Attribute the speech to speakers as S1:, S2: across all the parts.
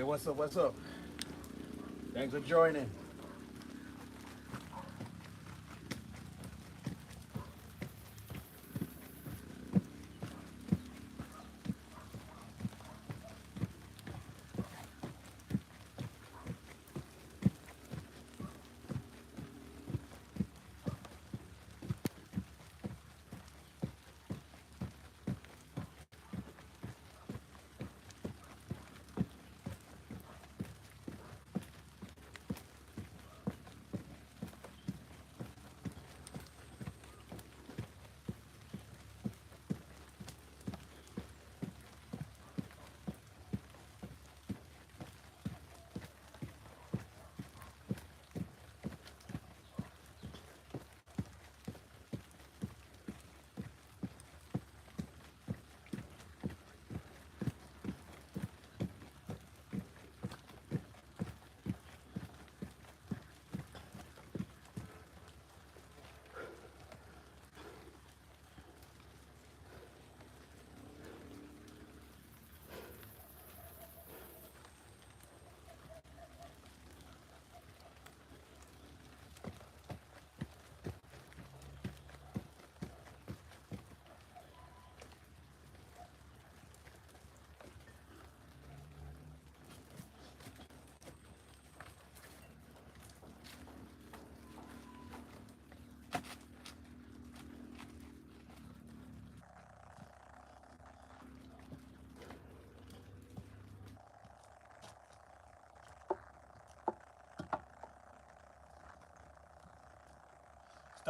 S1: Hey, what's up? What's up? Thanks for joining.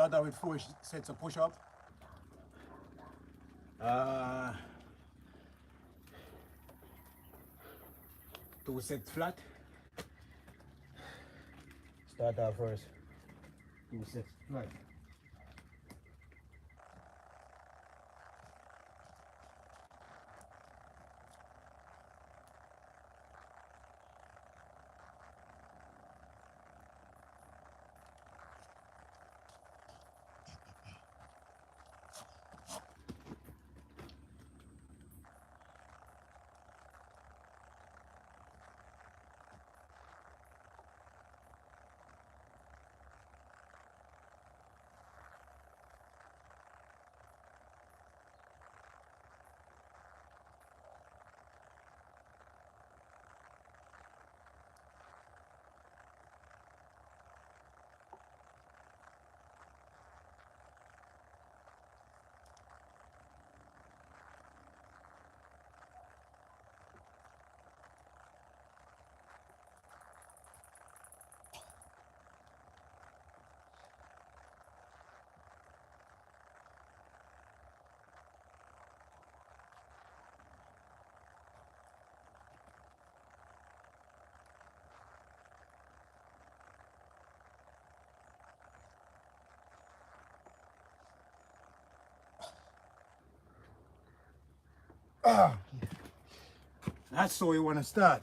S1: Start out with four sets of push-up. Uh, two sets flat. Start out first. Two sets flat. That's how you want to start.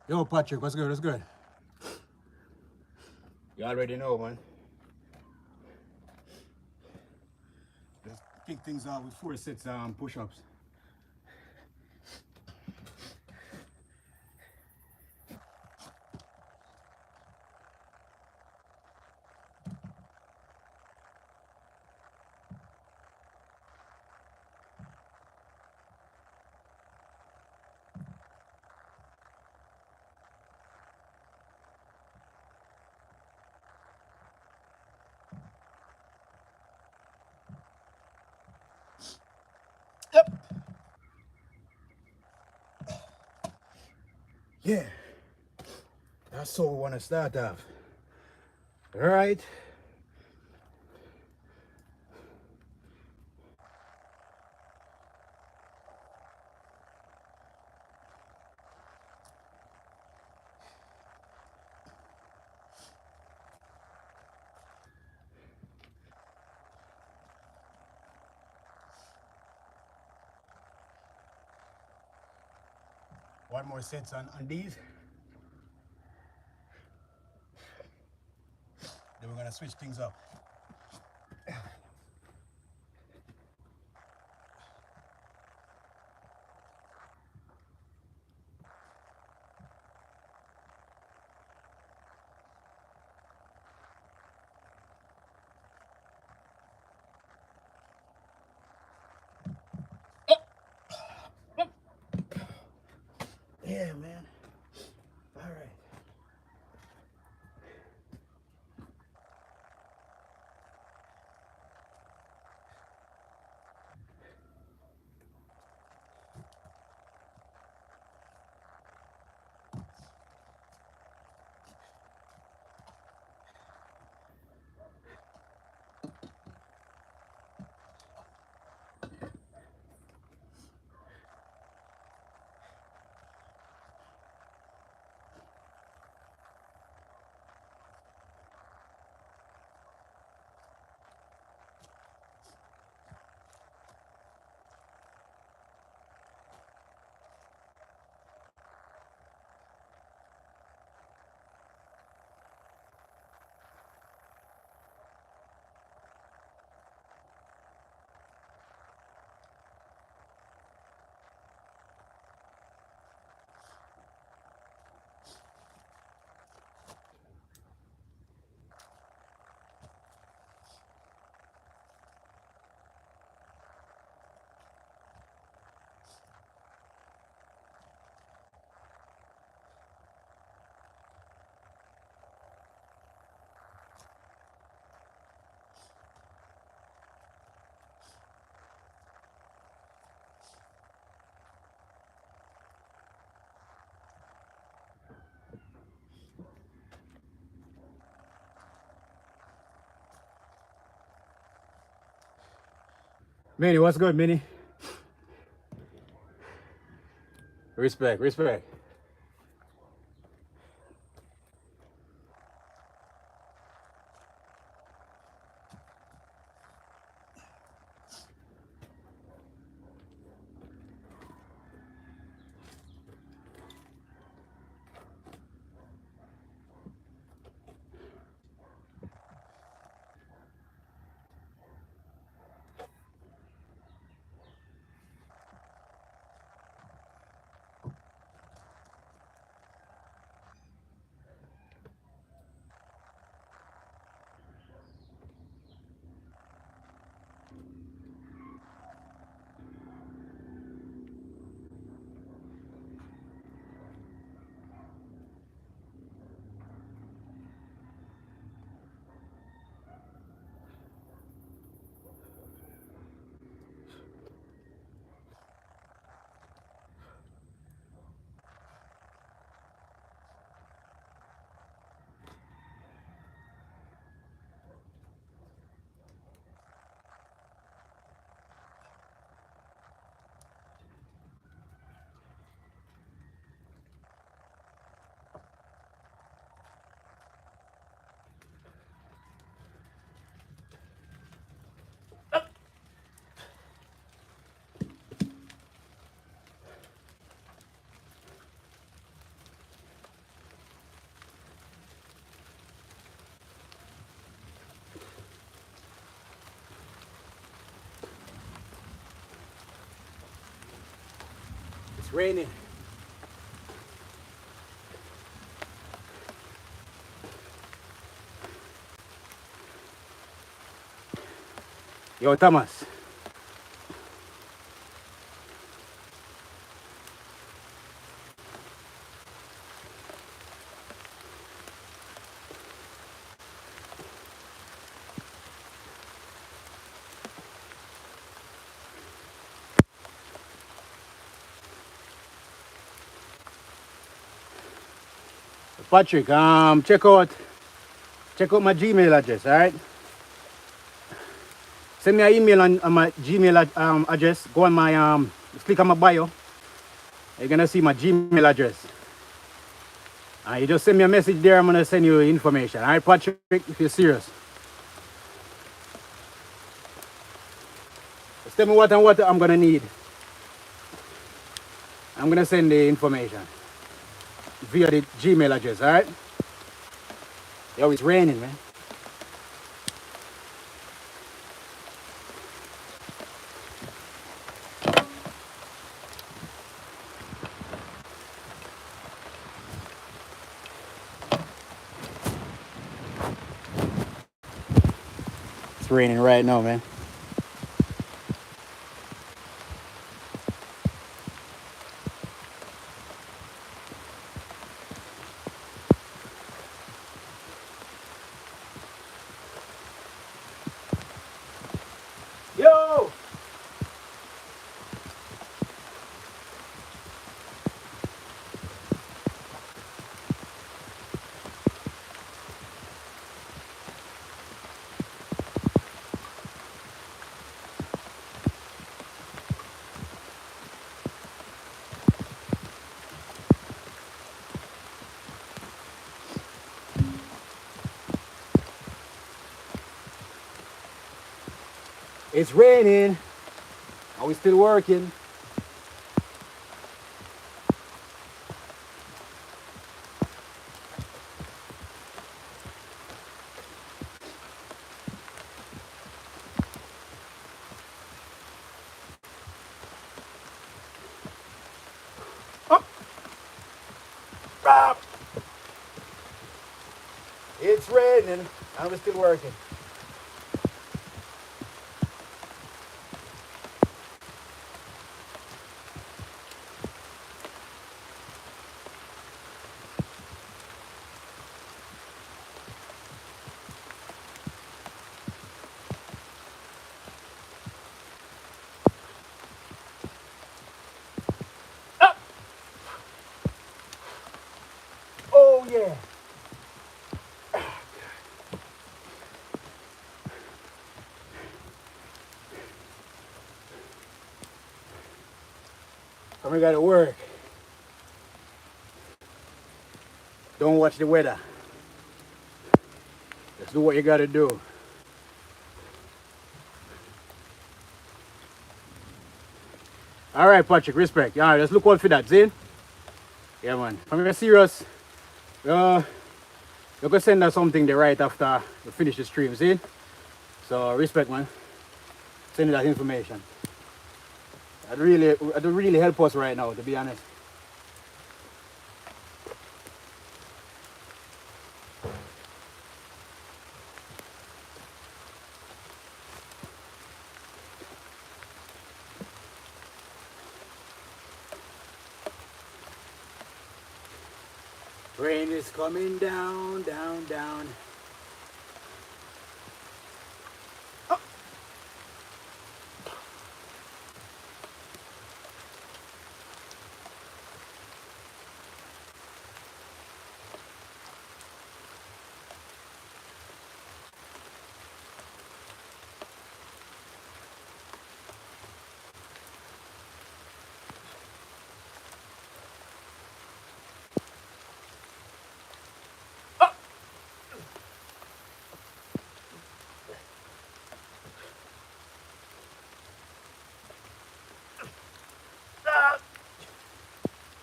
S1: Yo, Patrick, what's good? What's good? You already know, man. Let's kick things off with four sets push-ups. Yeah, that's how we want to start off. All right. One more sets on these. Then we're gonna switch things up. Yeah, man. All right. Minnie, what's good, Minnie? Respect, respect. It's raining. Yo, Thomas. Patrick, check out my Gmail address, all right? Send me an email on my Gmail address. Go on my just click on my bio. You're gonna see my Gmail address. You just send me a message there. I'm gonna send you information. All right, Patrick, if you're serious. Just tell me what I'm gonna need. I'm gonna send the information via the Gmail address. All right. Yo, it's raining, man. It's raining right now, man. Yo! It's raining. Are we still working? Oh. Ah. It's raining. And we're still working. Ah. Oh yeah. We gotta work. Don't watch the weather. Just do what you gotta do. All right, Patrick, respect. All right, let's look out for that, see? Yeah, man. If you're serious, you can send us something there right after you finish the stream, see? So, respect, man. Send that information. It'd really help us right now, to be honest. Rain is coming down, down, down. Oh.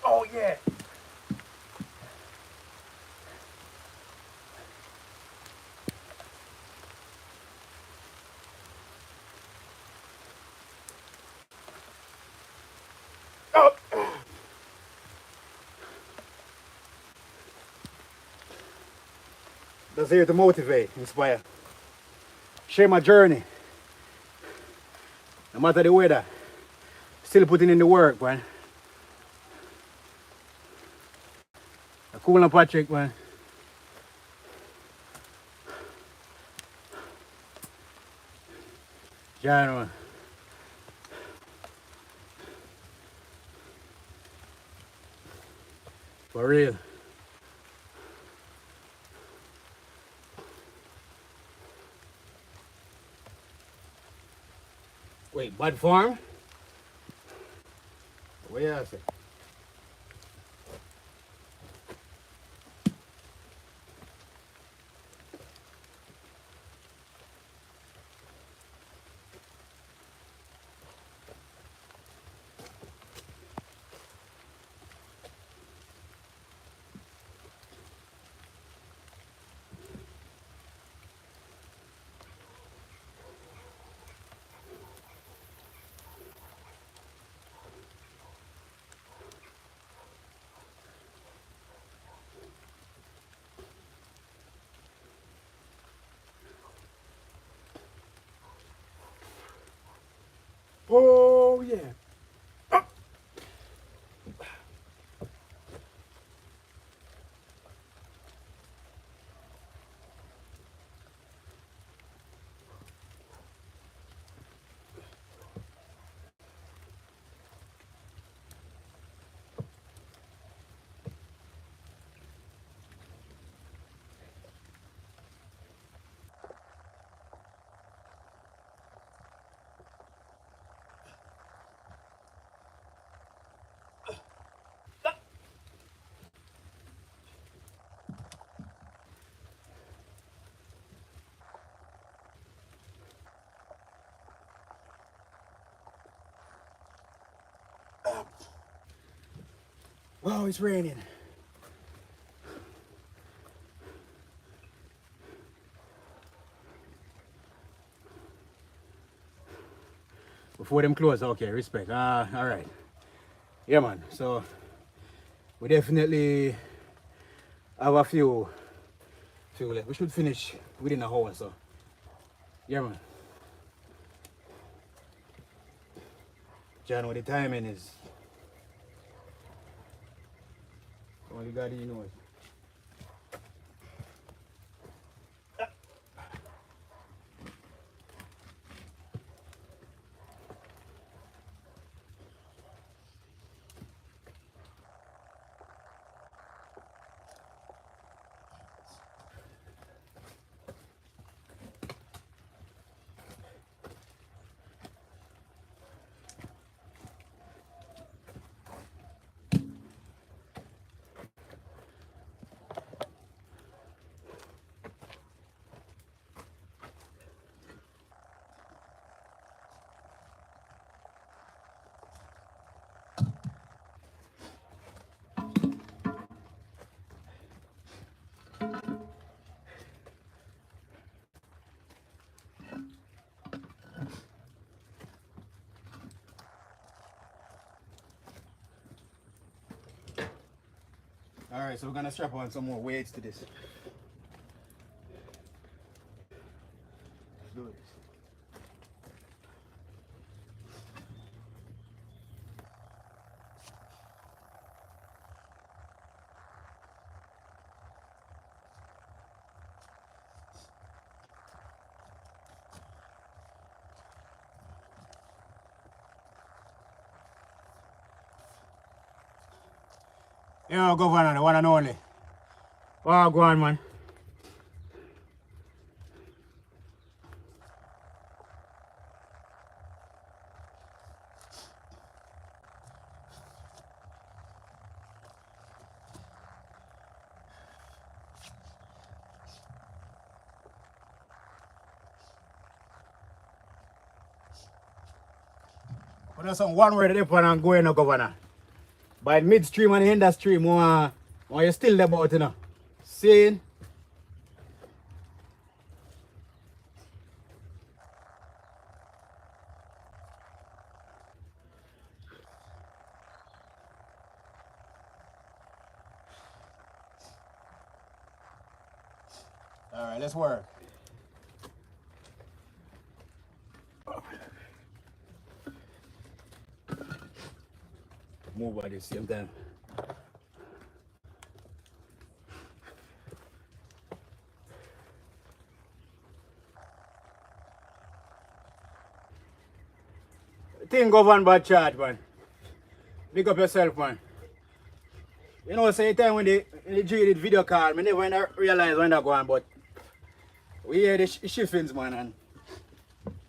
S1: Oh yeah. Oh. That's here to motivate, inspire. Share my journey. No matter the weather. Still putting in the work, man. Cool and Patrick, man. John, man. For real. Wait, bad farm? What you say? Oh yeah. Wow, it's raining. Before them close, okay, respect. All right. Yeah, man. So we definitely have a few left. We should finish within a hour, so yeah, man. John, what the timing is? Only God he knows. All right, so we're gonna strap on some more weights to this. Let's do this. Yo, Governor, the one and only. Oh, go on, man. But there's some one word that and going, no, Governor. By midstream and the industry, more you still about, you know. Seeing? All right, let's work. Move at the same time. Thing govern bad charge, man. Pick up yourself, man. You know, say time when the G did video call, me never realize when that go on, but we hear the shiftings, man, and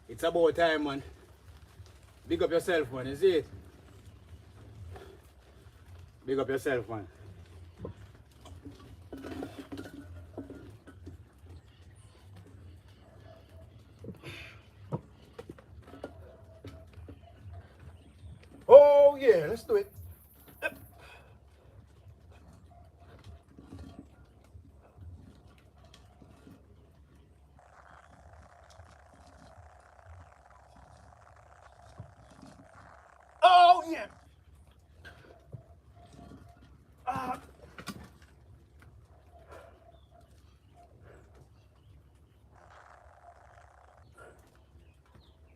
S1: it's about time, man. Big up yourself, man. You see it? Big up yourself, man. Oh yeah, let's do it. Oh yeah.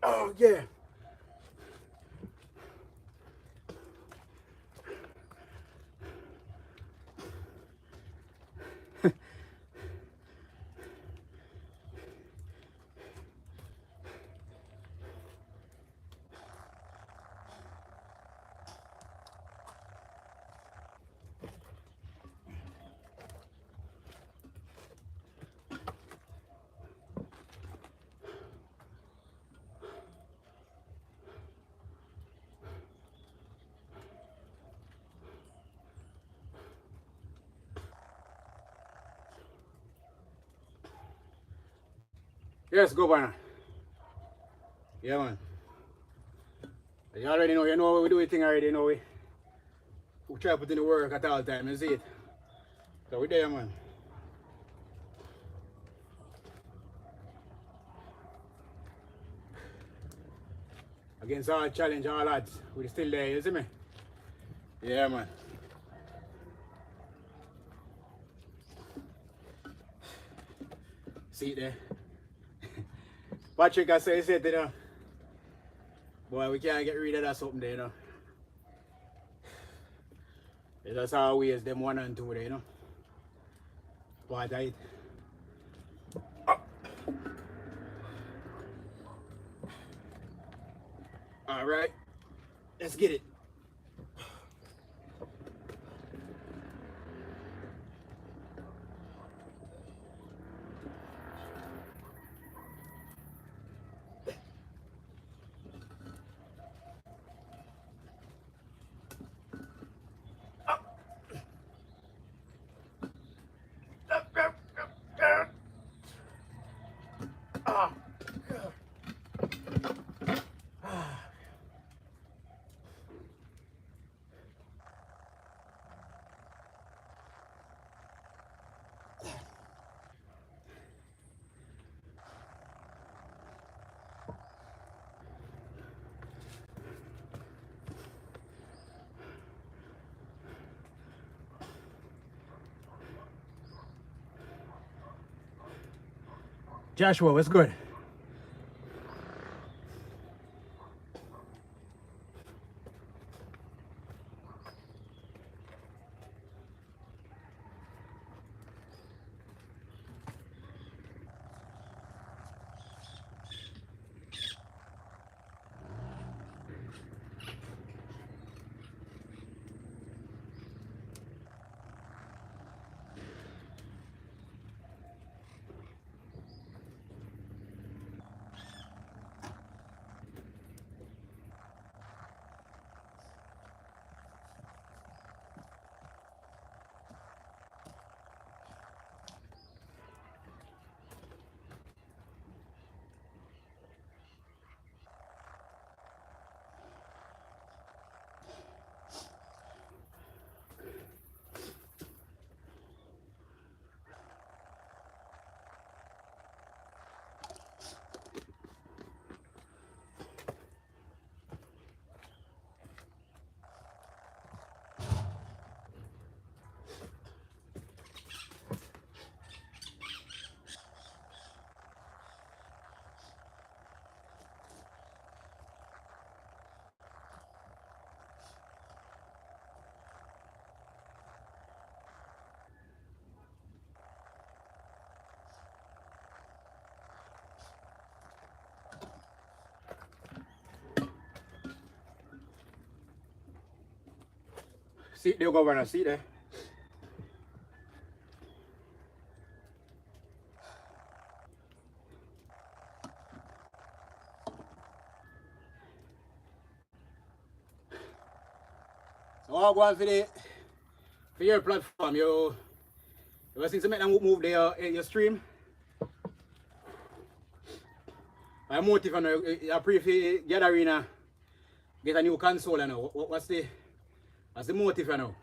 S1: Oh yeah. Yes, Governor. Yeah, man. You already know, we do it thing already, we try to put in the work at all time, you see it? So we there, man. Against all challenge, all odds, we still there, you see me? Yeah, man. See it there? Patrick, I say, boy, we can't get rid of that something there, It's just always them 1 and 2 there, Part of it. All right, let's get it. Joshua, what's good? See there, Governor, see there. Oh, go on for your platform. You ever since you make them move your stream? My motive and I pray for get arena, get a new console and what's the motive now?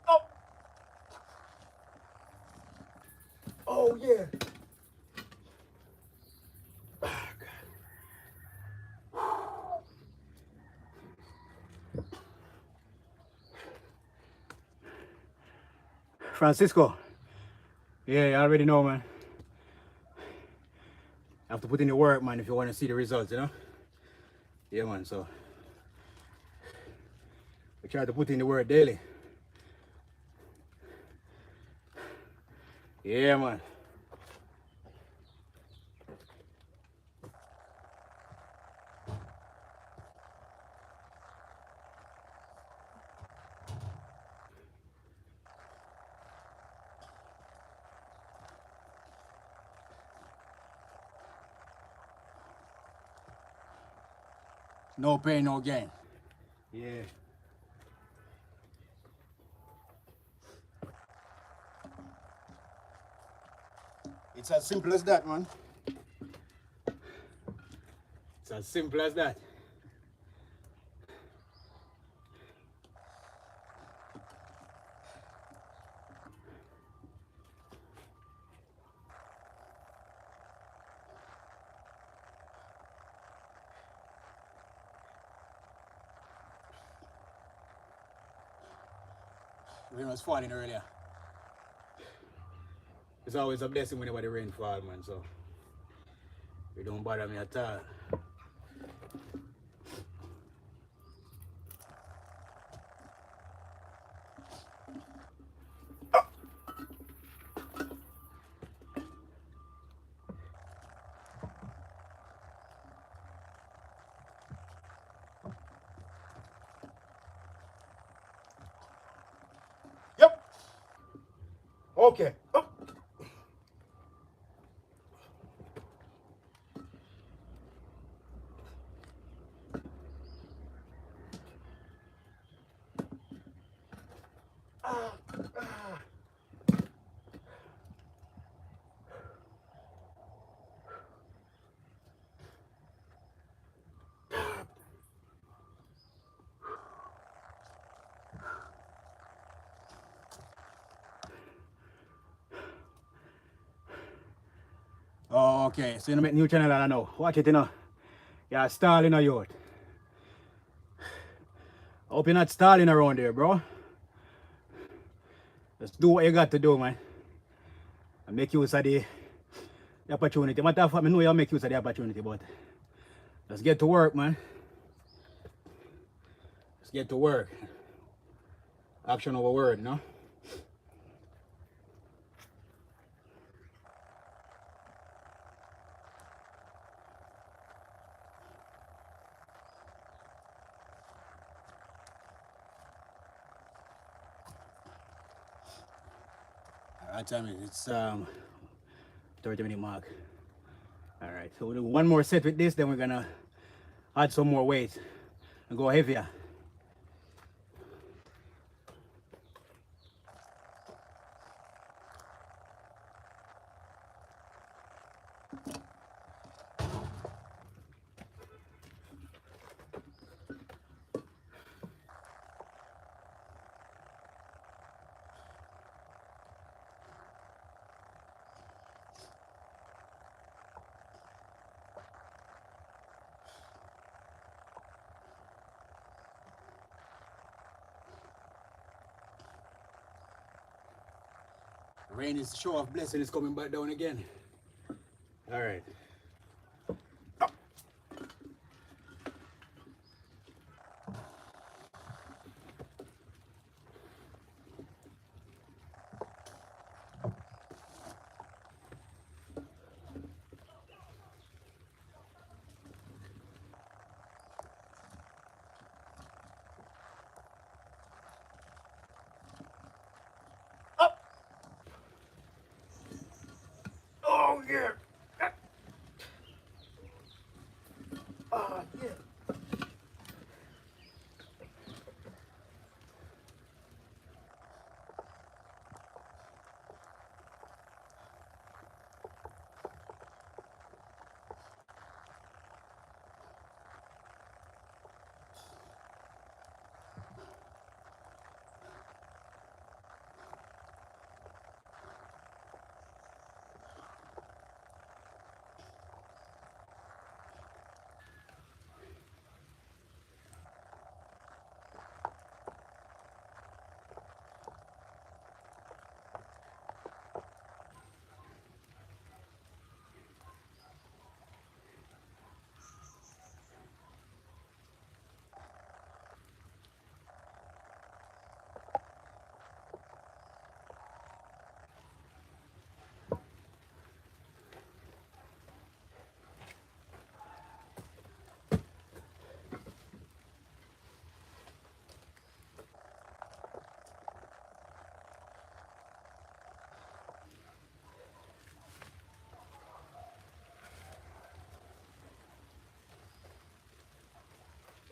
S1: Oh, oh yeah. Francisco. Yeah, you already know, man. You have to put in the work, man, if you want to see the results, you know? Yeah, man, so we try to put in the work daily. Yeah, man. No pain, no gain. Yeah. It's as simple as that, man. It's as simple as that. Rain was falling earlier. It's always a blessing whenever the rain falls, man, so it don't bother me at all. Yep. Okay. Oh. Oh, okay. So you make new channel I know. Watch it, you know. You're stalling a youth. I hope you're not stalling around there, bro. Just do what you got to do, man. And make use of the opportunity. Matter of fact, I know you'll make use of the opportunity, but let's get to work, man. Let's get to work. Action over word, you know? Alright, time it's 30-minute mark. Alright, so we'll do one more set with this, then we're gonna add some more weight and go heavier. Rain is show of blessing is coming back down again. Alright.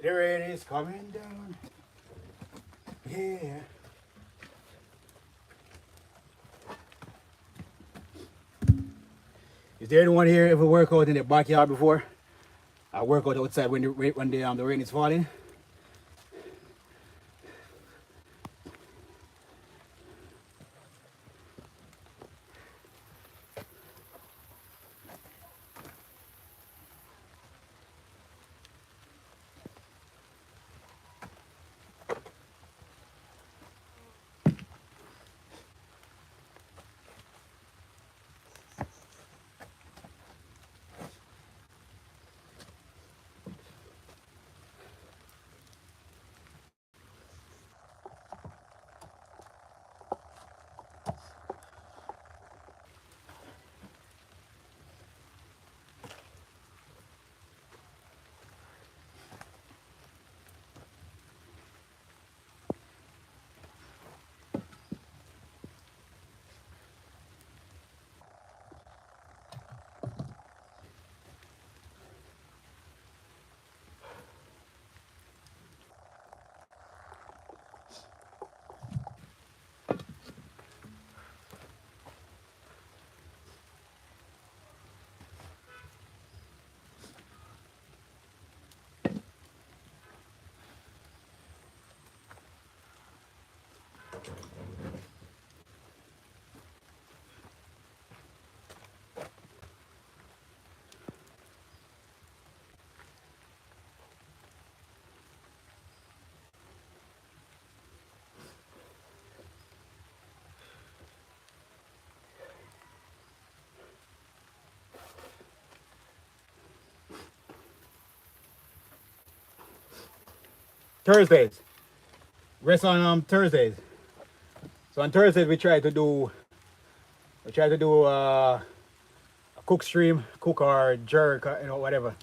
S1: The rain is coming down. Yeah. Is there anyone here ever work out in the backyard before? I work out outside when the rain is falling. Thursdays. Rest on Thursdays. So on Thursdays we try to do a cook stream, cook or jerk, you know, whatever.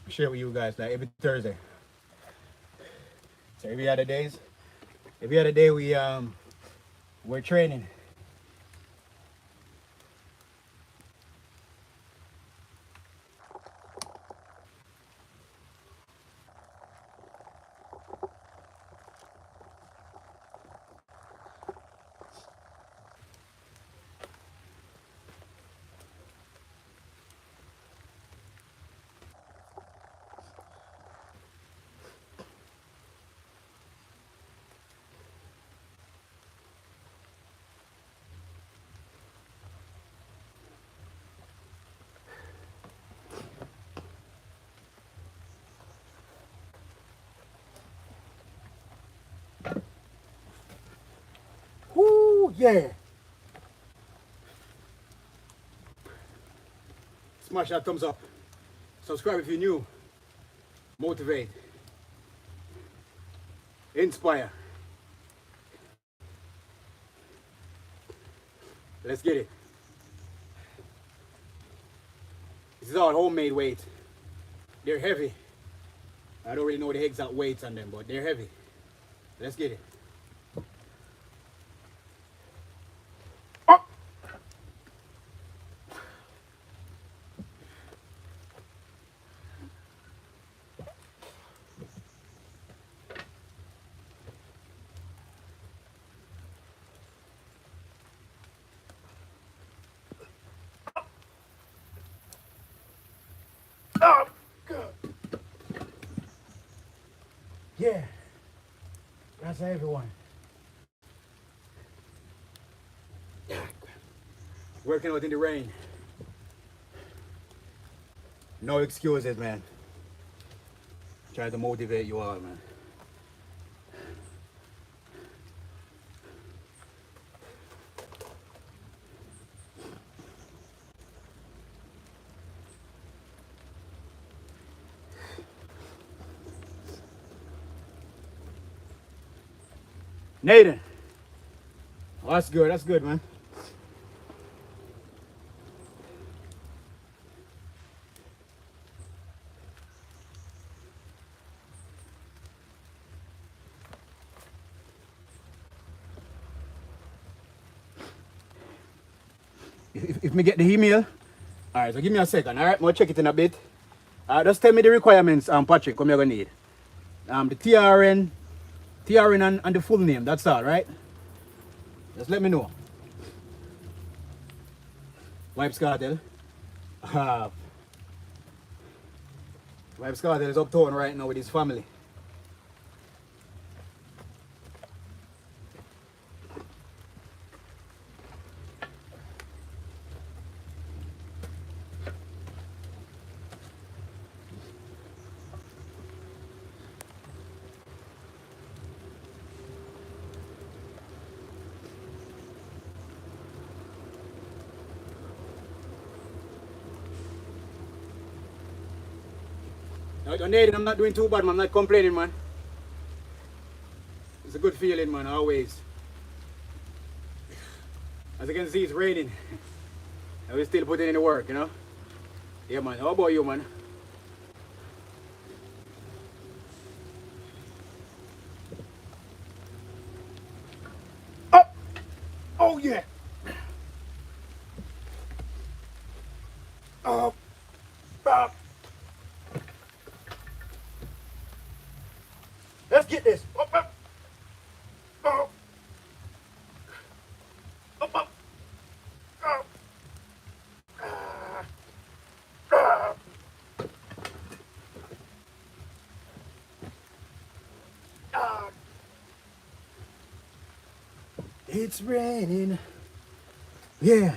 S1: Share with you guys like every Thursday. So every other day we're training. Woo, yeah. Smash that thumbs up. Subscribe if you're new. Motivate. Inspire. Let's get it. This is all homemade weights. They're heavy. I don't really know the exact weights on them, but they're heavy. Let's get it. Oh. Oh, God. Yeah. That's everyone. Working out in the rain. No excuses, man. Try to motivate you all, man. Nathan. Oh, that's good. That's good, man. If me get the email, all right. So give me a second. All right, I'm gonna check it in a bit. Just tell me the requirements, Patrick, come you're gonna need. The TRN and the full name, that's all, right? Just let me know. Vybz Kartel. Uh, Vybz Kartel is uptown right now with his family. I'm not doing too bad, man. I'm not complaining, man. It's a good feeling, man, always. As you can see, it's raining. And we're still putting in the work, you know? Yeah, man. How about you, man? Oh! Oh, yeah! Oh! Oh. Let's get this. Up, up. Oh. Up, up. Oh. Ah. Ah. Ah. It's raining. Yeah.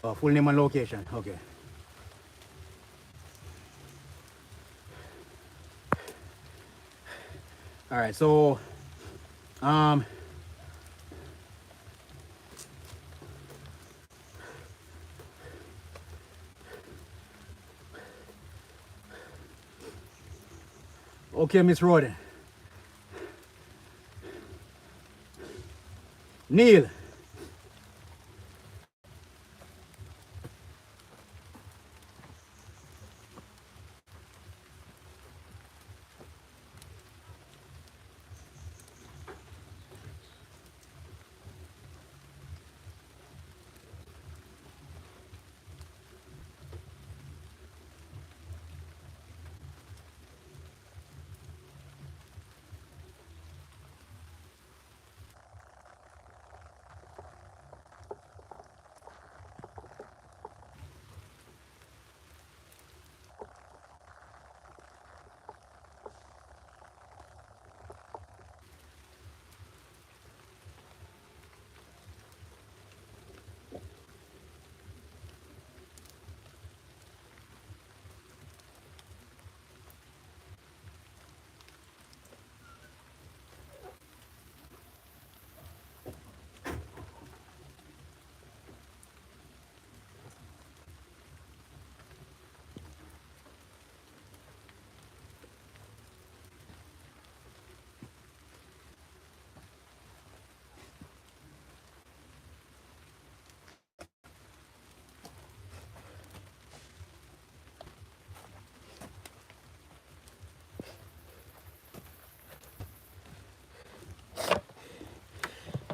S1: Oh, full name and location. Okay. All right. So, um, okay, Miss Roden. Neil.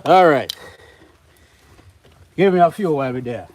S1: All right. Give me a few while we're there.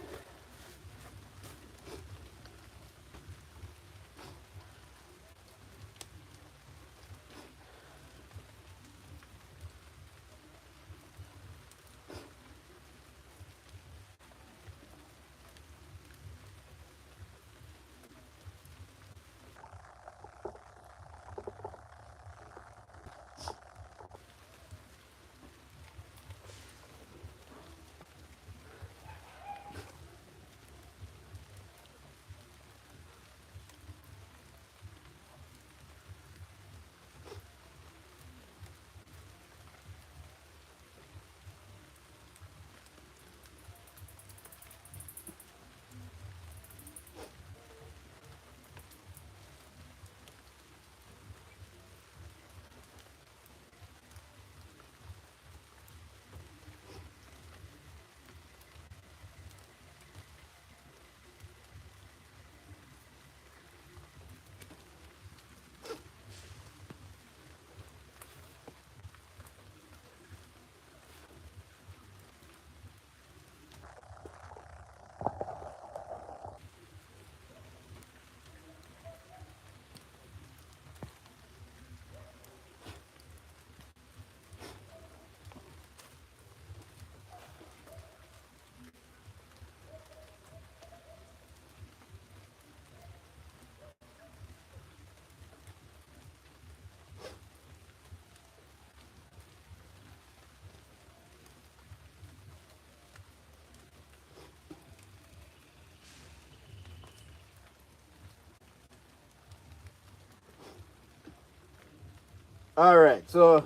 S1: All right, so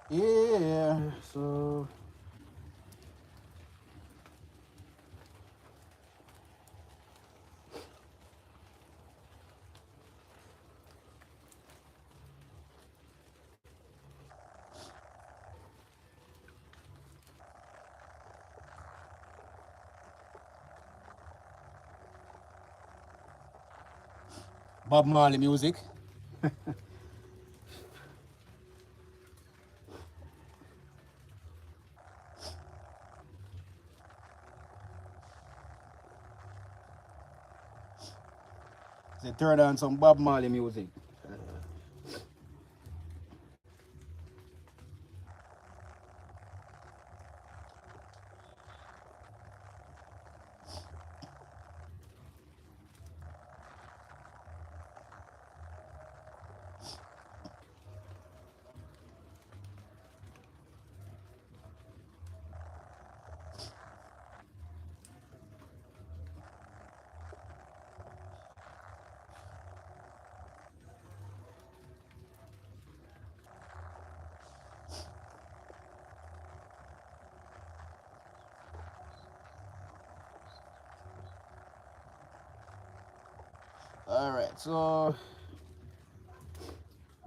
S1: yeah, so Bob Marley music. They turn on some Bob Marley music. All right, so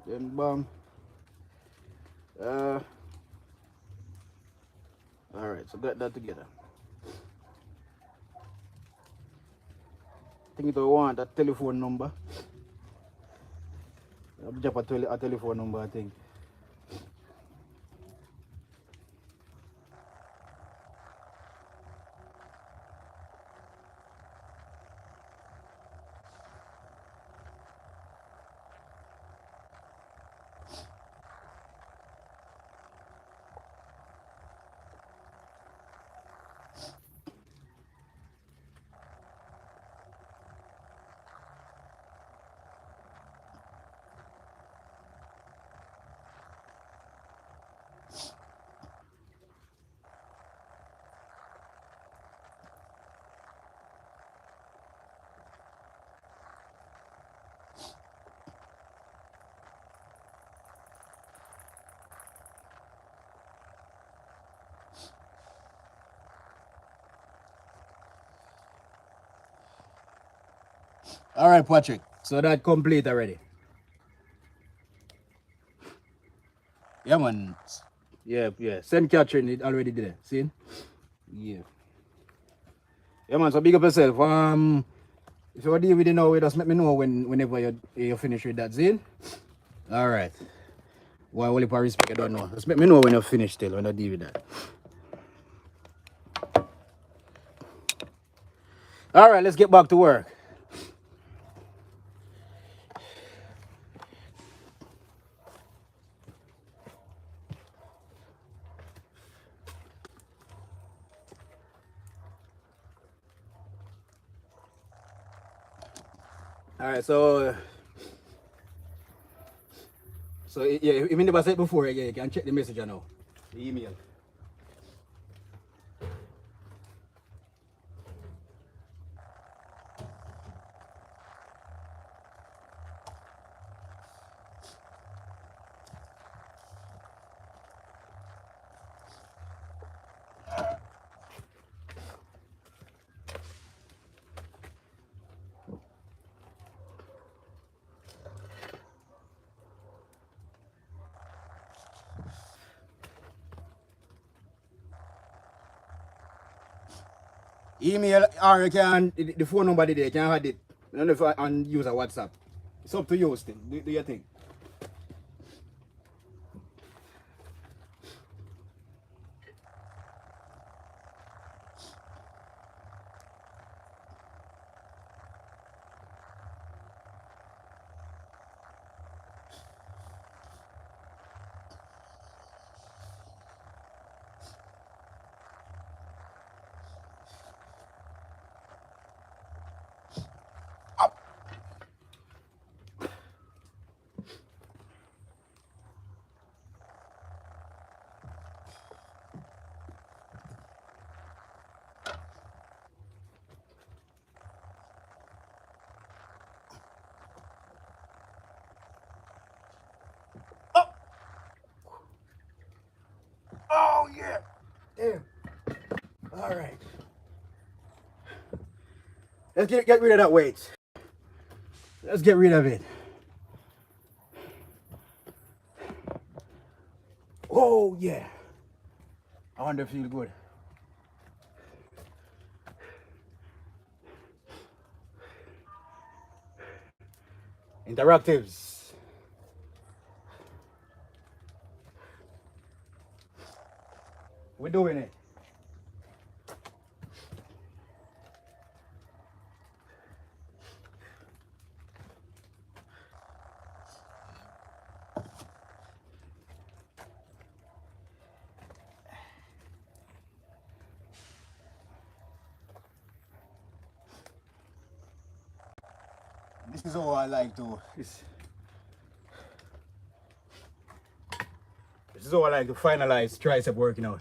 S1: then bam. Uh, all right, so get that together. I think you want a telephone number. I'll drop a telephone number, I think. All right, Patrick. So that complete already. Yeah, man. Yeah, yeah. Send Catherine, it already did it. See? Yeah. Yeah, man. So big up yourself. If you're deal with it now, just let me know whenever you finish with that. See? All right. Why only for respect, I don't know. Just let me know when you're finished still, when I deal with that. All right, let's get back to work. All right, so yeah, even if I said before, yeah, you can check the message now, the email. Email or you can the phone number there, you can add it. I don't know if I and use a WhatsApp. It's up to you still. Do you think? All right. Let's get rid of that weight. Let's get rid of it. Oh yeah. I wonder if it feel good. Interactives. We're doing it. This is all I like to. This is all I like to finalize tricep working out.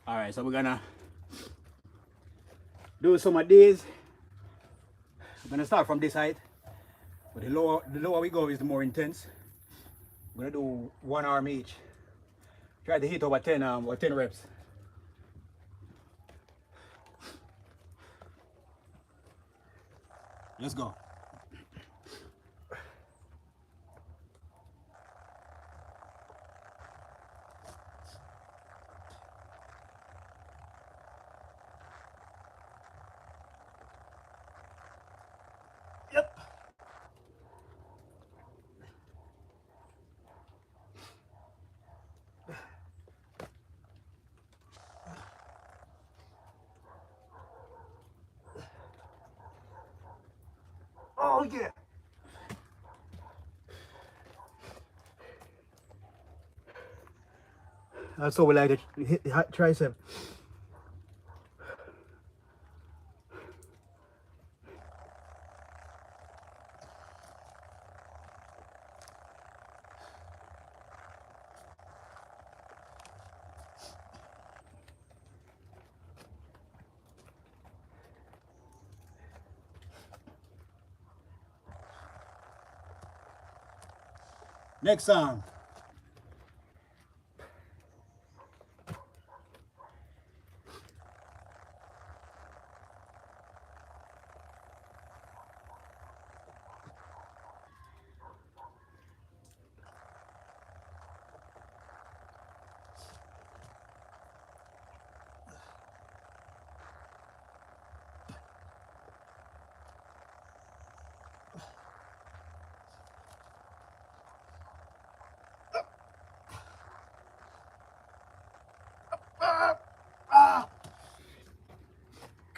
S1: All right, so we're gonna do some of these. I'm gonna start from this height, but the lower we go is the more intense. I'm gonna do one arm each. Try to hit over 10 reps. Let's go. Yep. Oh yeah. That's what we like to hit the tricep. Next arm.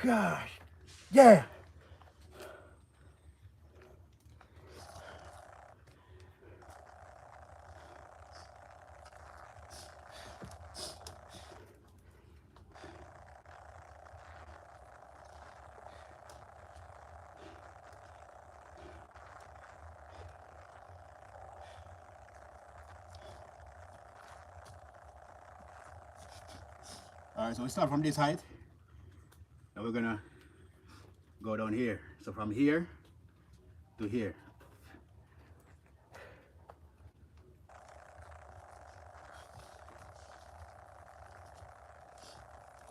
S1: Gosh. Yeah. All right, so we start from this height. Now we're gonna go down here. So from here to here.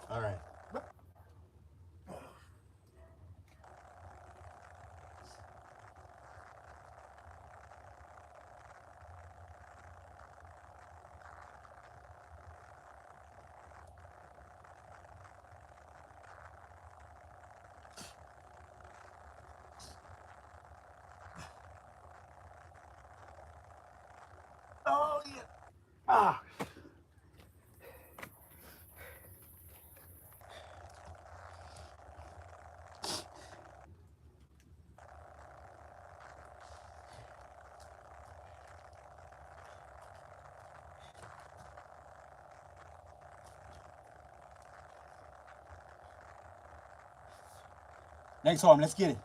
S1: All right. Oh yeah. Ah. Next arm, let's get it.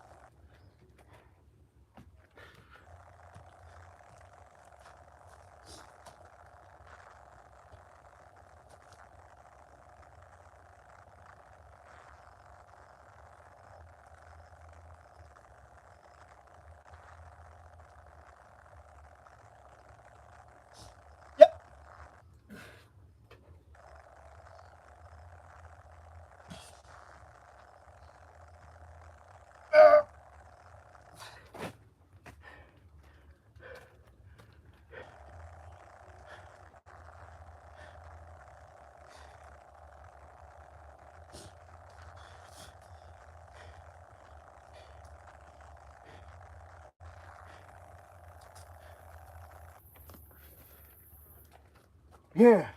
S1: Yeah.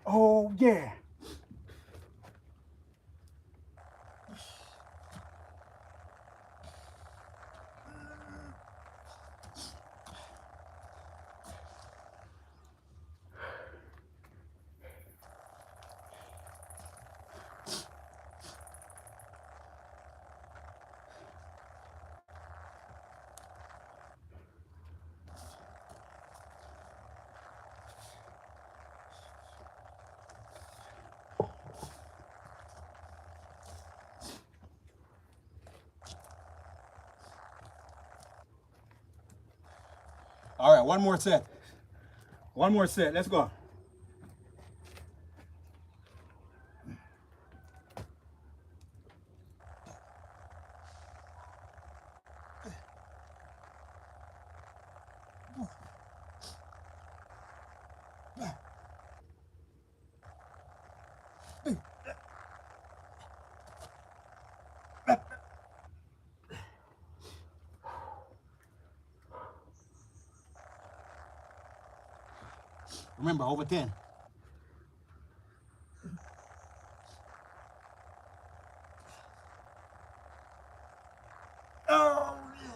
S1: Oh yeah. All right, one more set. One more set. Let's go. Remember, over 10. Oh, yeah.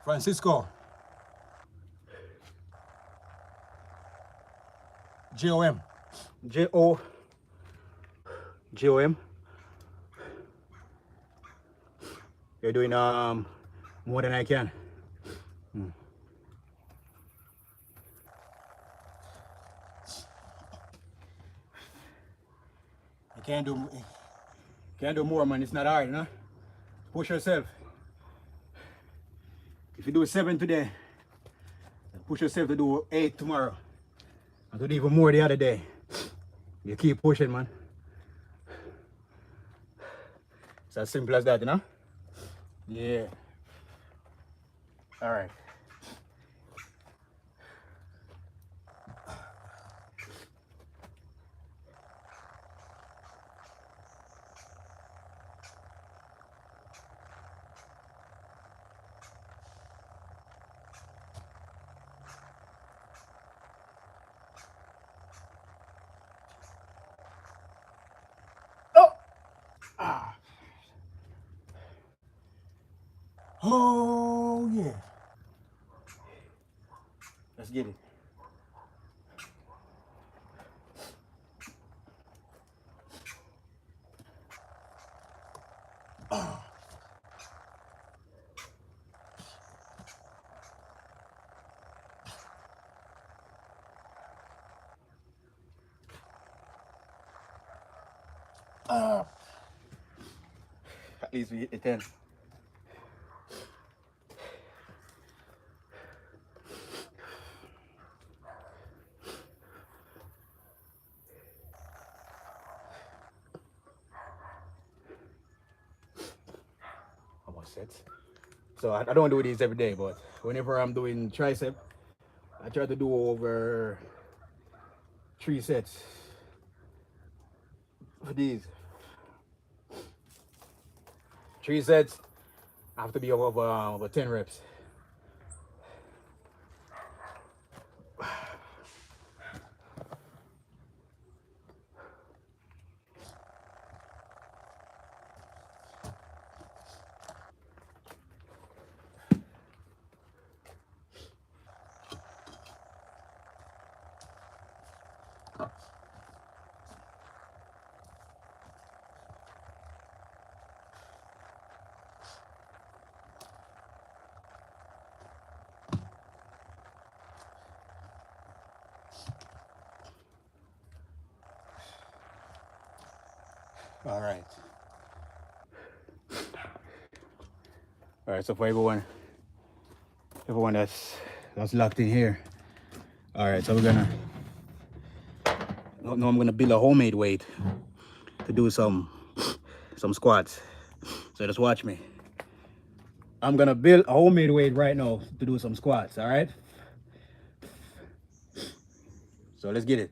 S1: Francisco. J-O-M. J-O-M. You're doing more than I can. I can't do more, man. It's not hard, you know? Push yourself. If you do 7 today, push yourself to do 8 tomorrow. And to do even more the other day. You keep pushing, man. It's as simple as that, you know? Yeah. All right. Oh! Ah. Oh, yeah. Let's get it. At least we hit the 10. Almost sets. So I don't do these every day, but whenever I'm doing tricep, I try to do over 3 sets for these. 3 sets have to be over 10 reps. All right. All right, so for everyone that's locked in here. All right, so we're gonna now I'm gonna build a homemade weight to do some squats. So just watch me. I'm gonna build a homemade weight right now to do some squats. All right. So let's get it.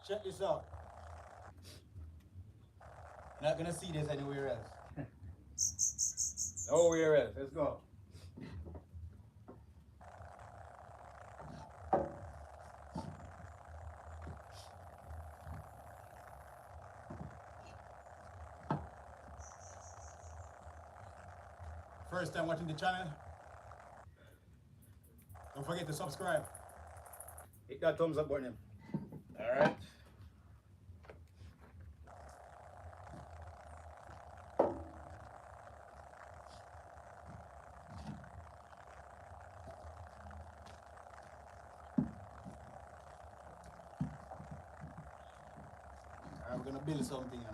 S1: Check this out. You're not gonna see this anywhere else. Nowhere else. Let's go. First time watching the channel, don't forget to subscribe. Hit that thumbs up button. All right. All right, we're gonna build something now.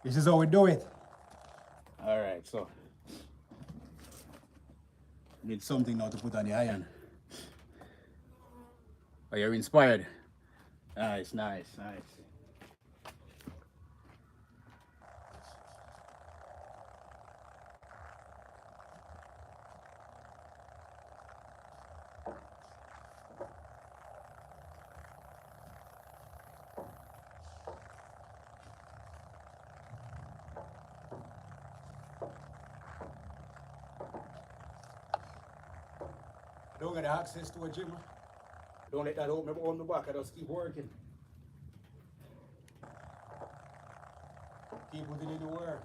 S1: This is how we do it. All right, so need something now to put on the iron. Oh, you're inspired. Nice, nice, nice. I don't get access to a gym. Don't let that open on the back. I just keep working. Keep putting in the work.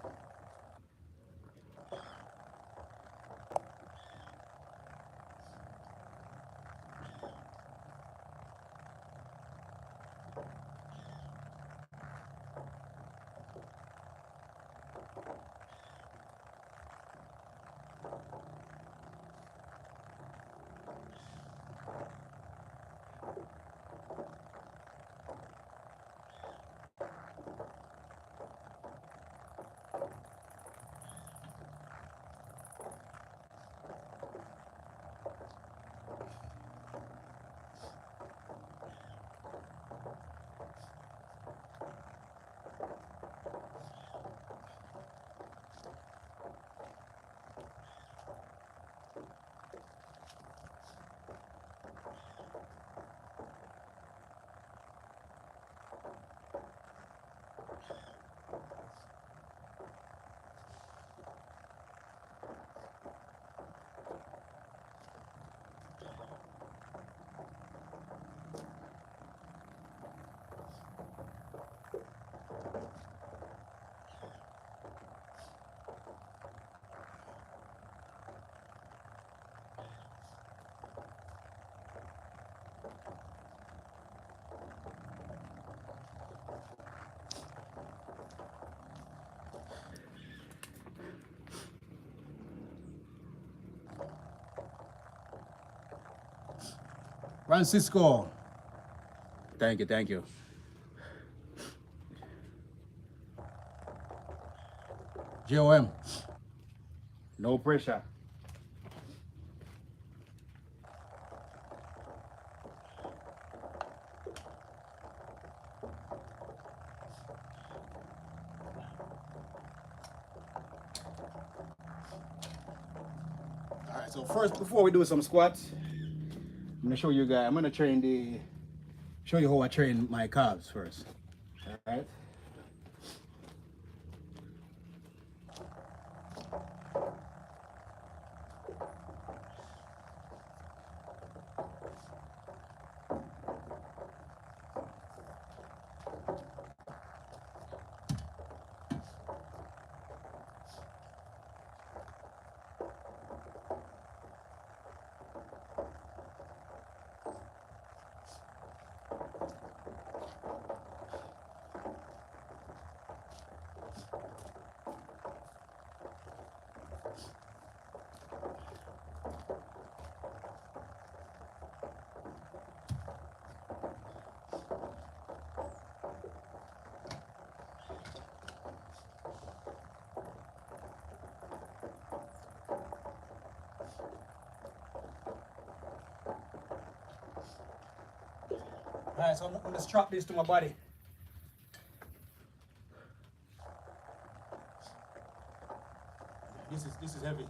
S1: Francisco. Thank you, thank you. JOM. No pressure. All right, so first, before we do some squats, I'm gonna show you guys. I'm gonna show you how I train my calves first. All right. All right, so I'm gonna strap this to my body. This is heavy.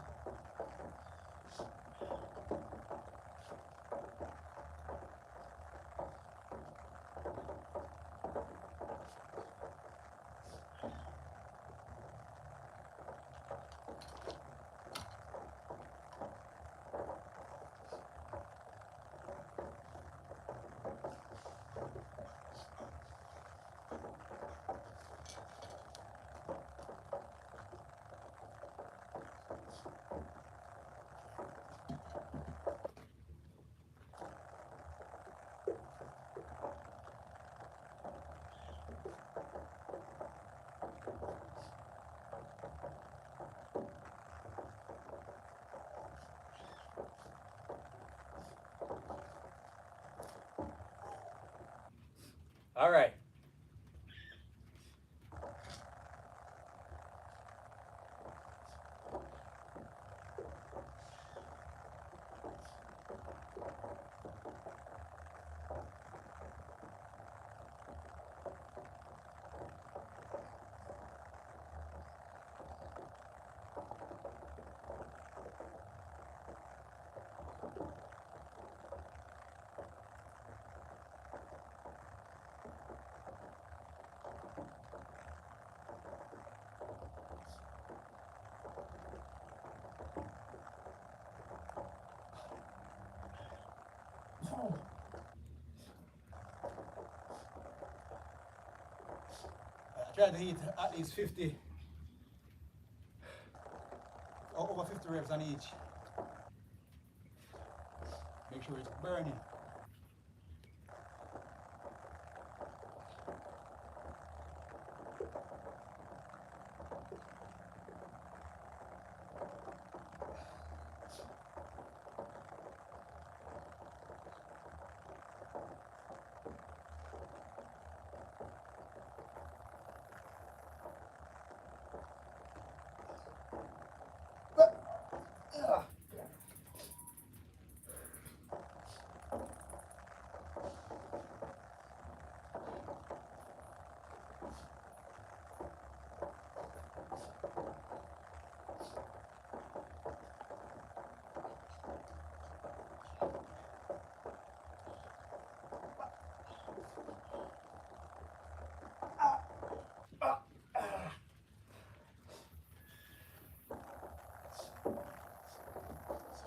S1: All right. Try to hit at least 50, or over 50 reps on each. Make sure it's burning.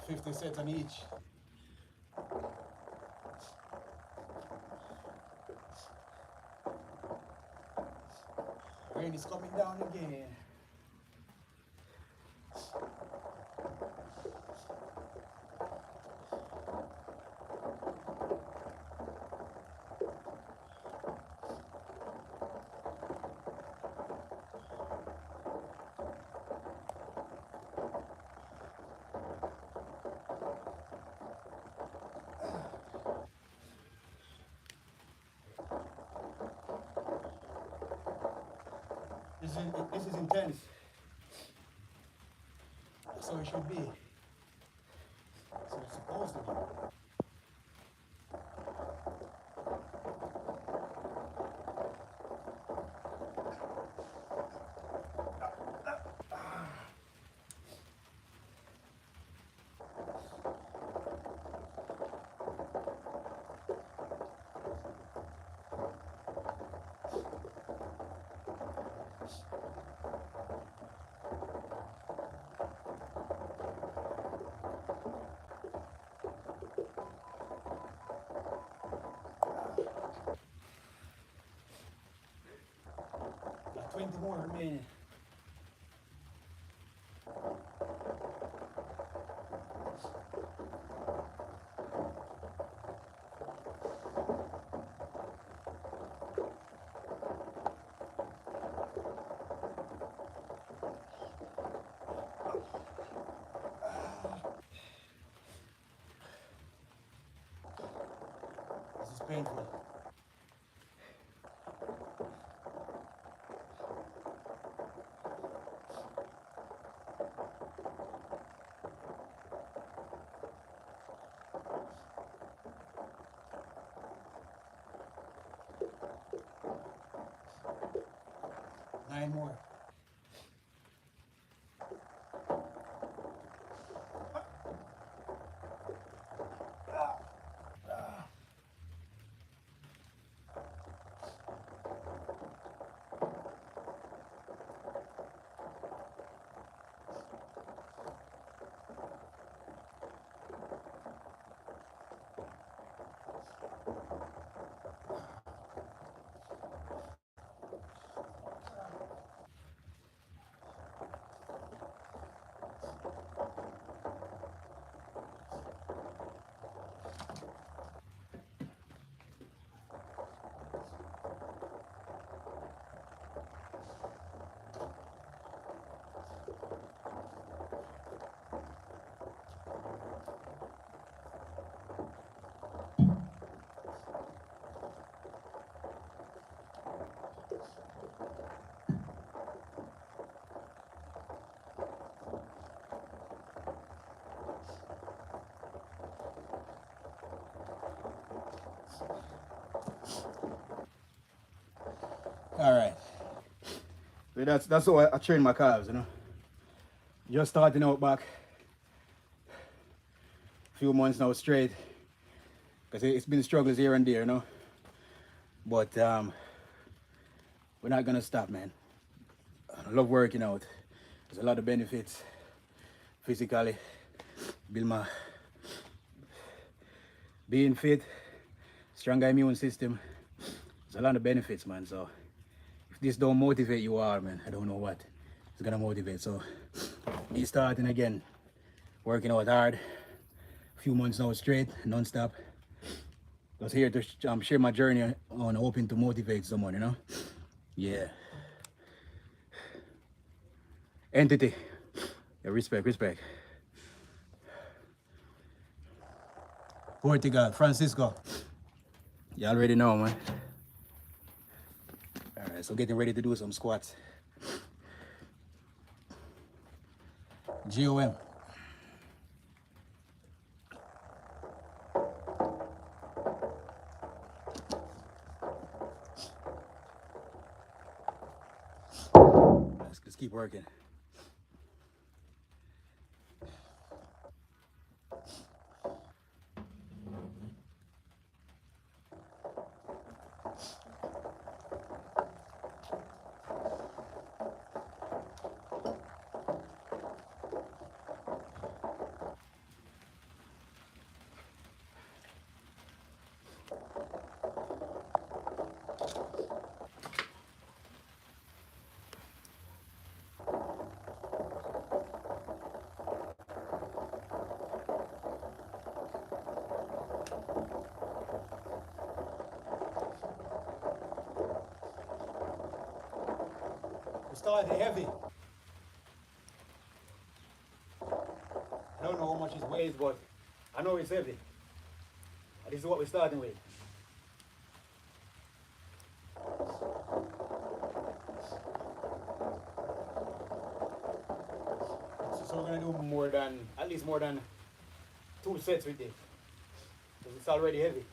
S1: So 50 sets on each. Rain is coming down again. This is intense. That's how it should be. That's how it's supposed to be. Got 20 more remaining. This is painful. Nine more. All right. So that's how I train my calves, you know. Just starting out back. Few months now straight. Because it's been struggles here and there, you know. But we're not gonna stop, man. I love working out. There's a lot of benefits physically. Build my being fit, stronger immune system. There's a lot of benefits, man. So if this don't motivate you all, man, I don't know what is gonna motivate. So me starting again, working out hard, a few months now straight, non-stop. Just here to share my journey on hoping to motivate someone, you know. Yeah. Entity. Yeah, respect. Portugal, Francisco. You already know, man. All right, so getting ready to do some squats. GOM. Let's keep working. Started heavy. I don't know how much it weighs, but I know it's heavy. And this is what we're starting with. gonna do more than at least more than 2 sets with this. Because it's already heavy.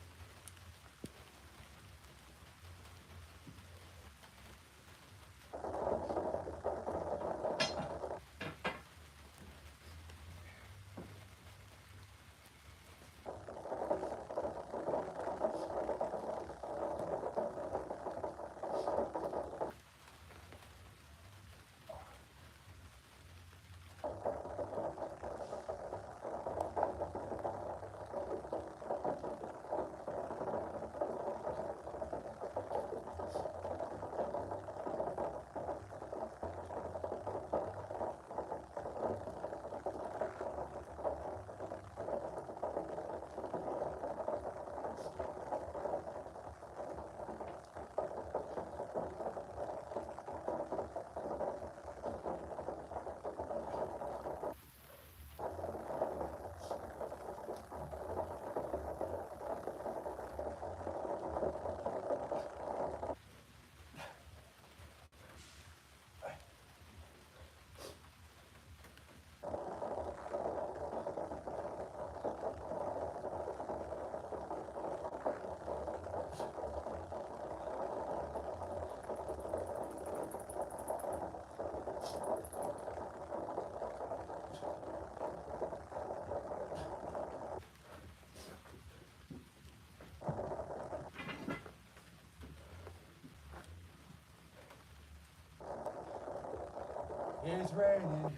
S1: It's raining.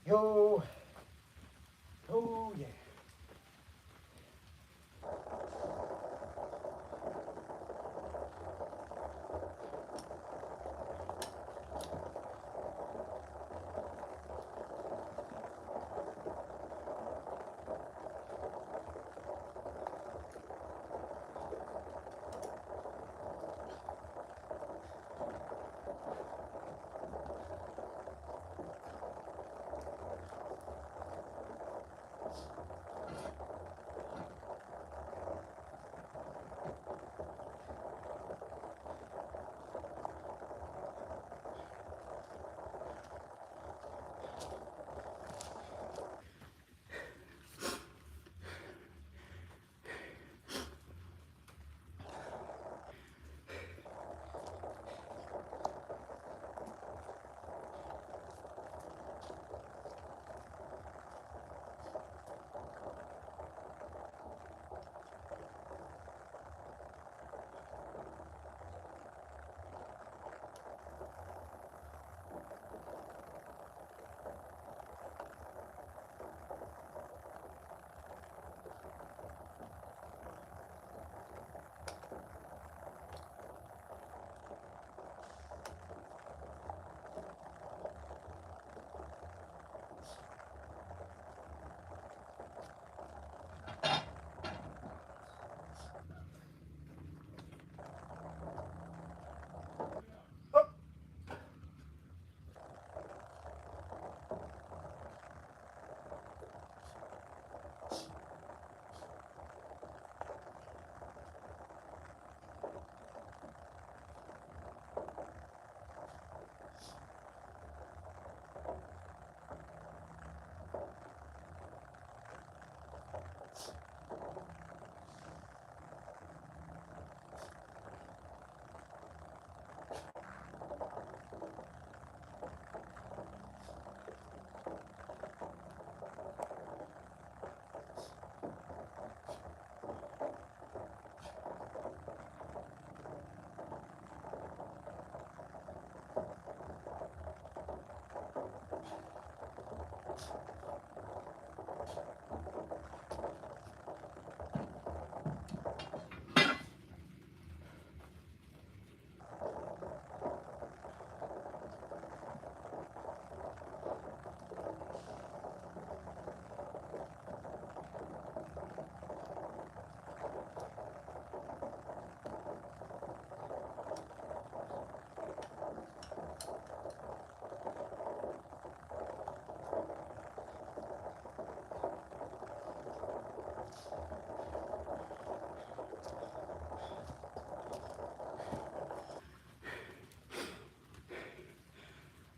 S1: Yo. Oh yeah.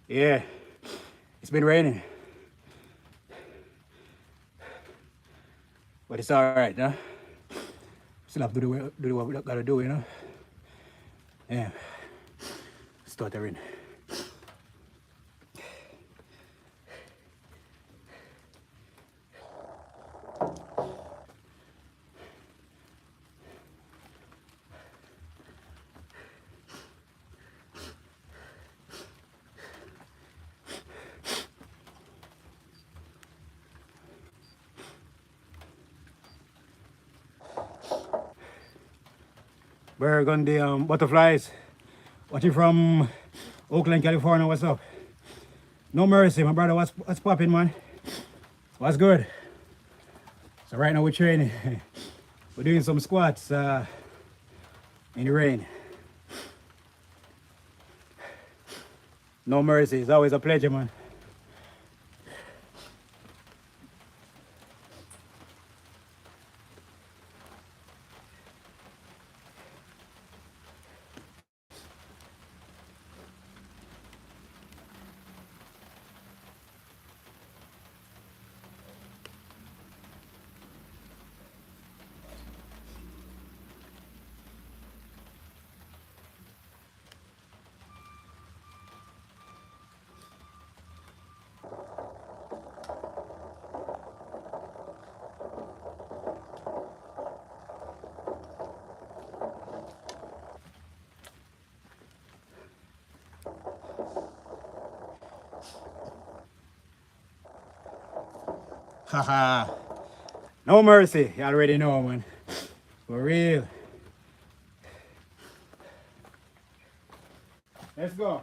S1: Yeah. It's been raining. But it's alright, you know? Still have to do what we gotta do, you know? Yeah. Stuttering. Burgundy butterflies. Watching from Oakland, California. What's up? No mercy, my brother. What's popping, man? What's good? So right now we're training. We're doing some squats in the rain. No mercy. It's always a pleasure, man. Haha. No mercy. You already know, man. For real. Let's go.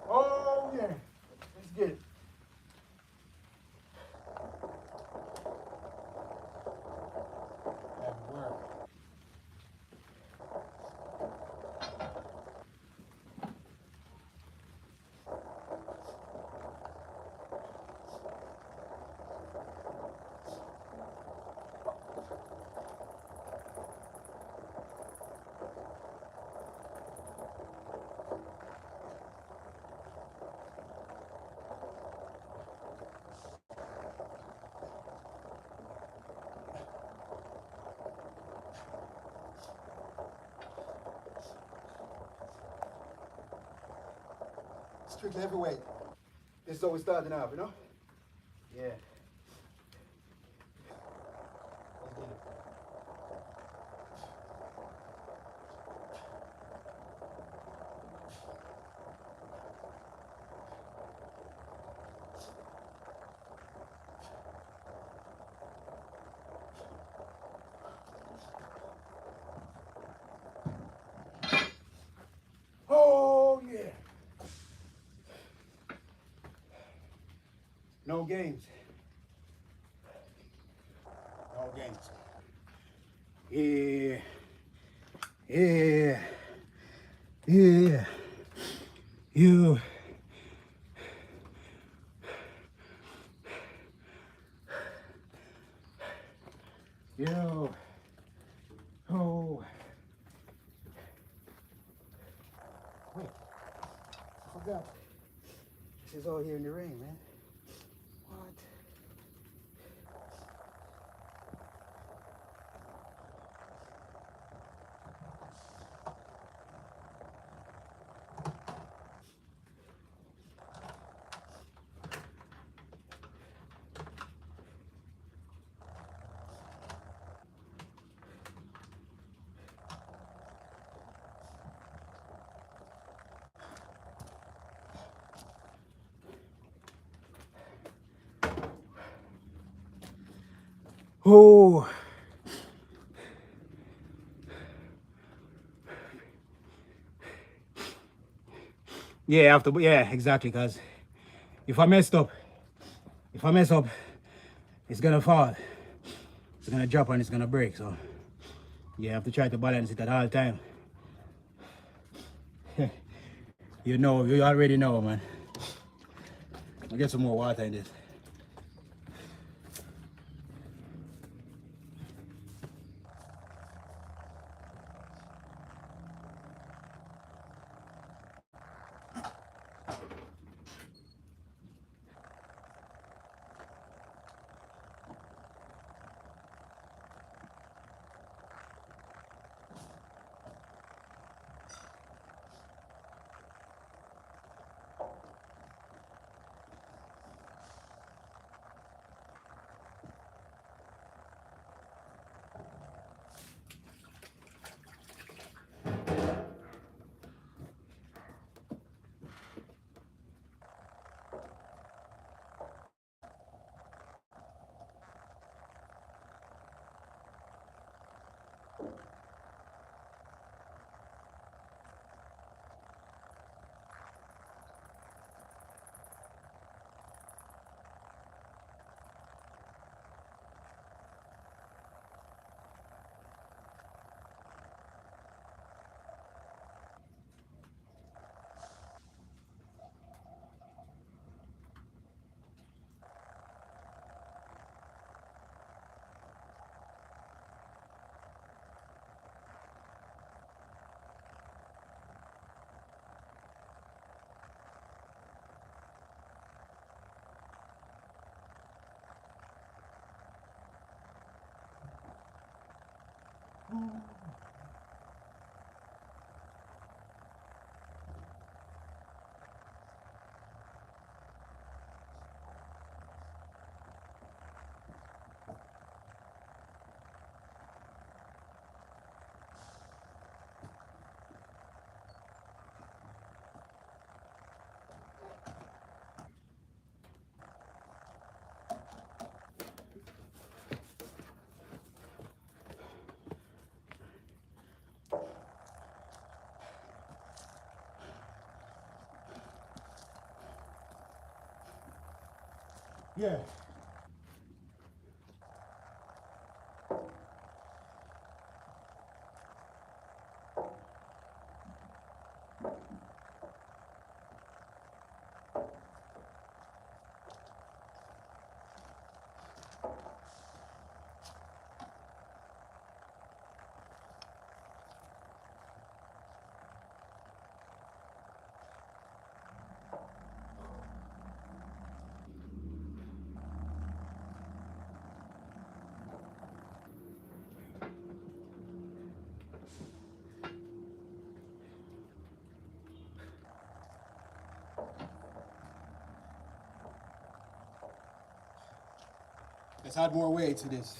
S1: Oh, yeah. Let's get it. That work. Strictly heavyweight. This is how we starting off, you know? Yeah. Let's get it. Oh, yeah. No games. No games. Yeah. Yeah. Yeah. You. You. Oh. Wait. I forgot. This is all here in the rain, man. What? Oh. Yeah, after, yeah, exactly, cause if I messed up, if I mess up, it's gonna fall. It's gonna drop and it's gonna break. So you have to try to balance it at all time. You know, you already know, man. I'll get some more water in this. Yeah. Let's add more weight to this.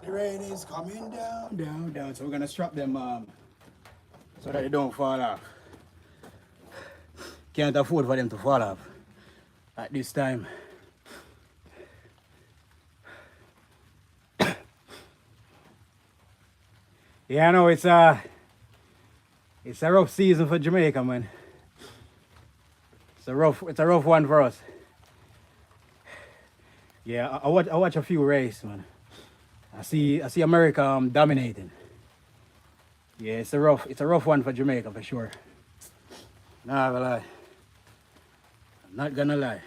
S1: The rain is coming down, down, down. So we're gonna strap them so that they don't fall off. Can't afford for them to fall off at this time. Yeah, I know it's a rough season for Jamaica, man. It's a rough one for us. Yeah, I watch a few races, man. I see America dominating. Yeah, it's a rough one for Jamaica for sure. Nah, but I'm not gonna lie.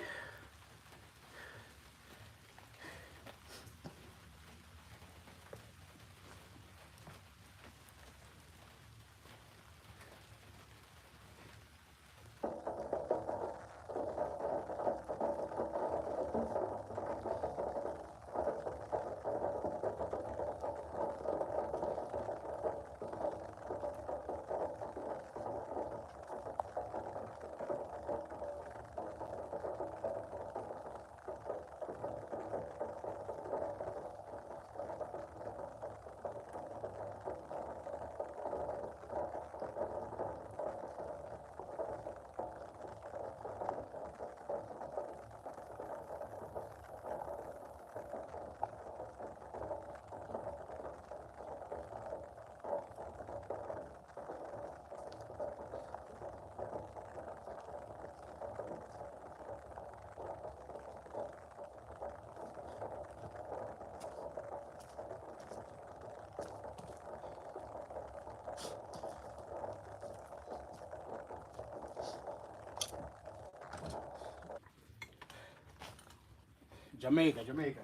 S1: Jamaica, Jamaica.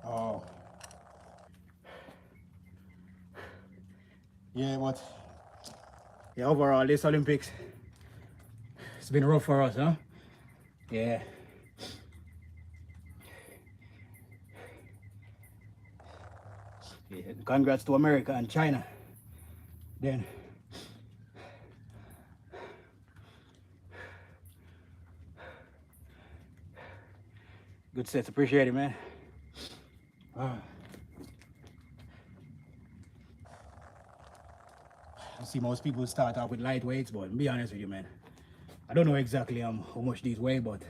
S1: Oh. Yeah, but yeah, overall this Olympics, it's been rough for us, huh? Yeah. Yeah. Congrats to America and China. Then good sets, appreciate it, man. I see most people start off with light weights, but to be honest with you, man, I don't know exactly how much these weigh, but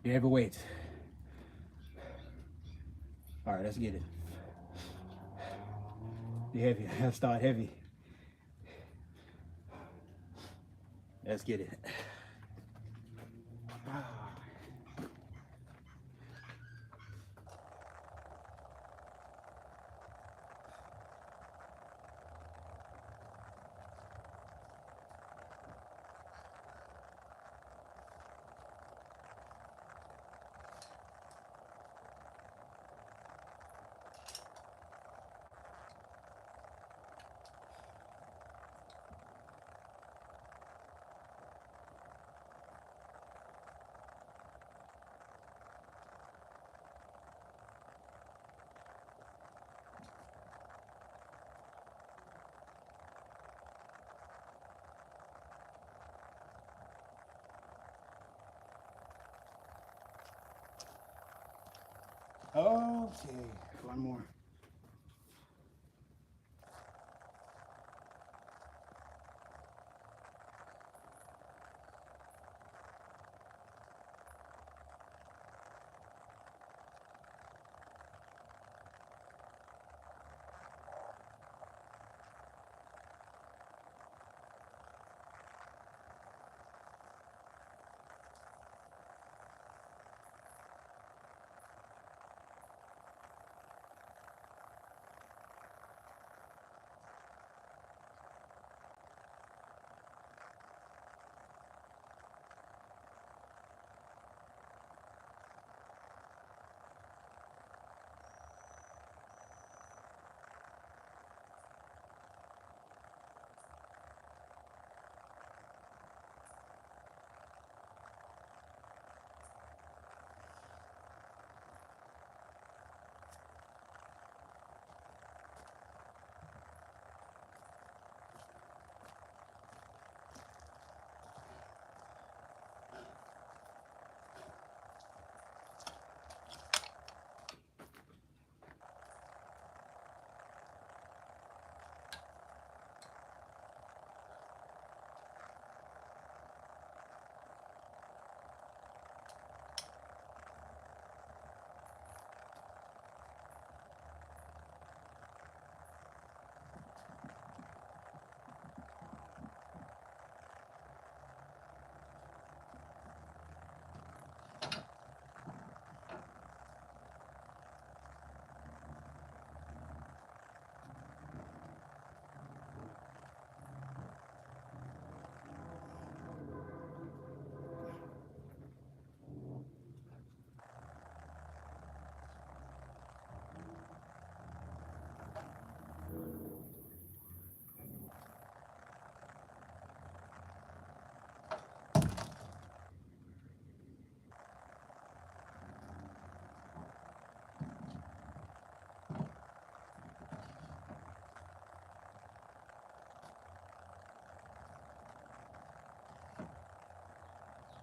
S1: they're heavy weights. All right, let's get it. The heavy, let's start heavy. Let's get it. Okay, one more.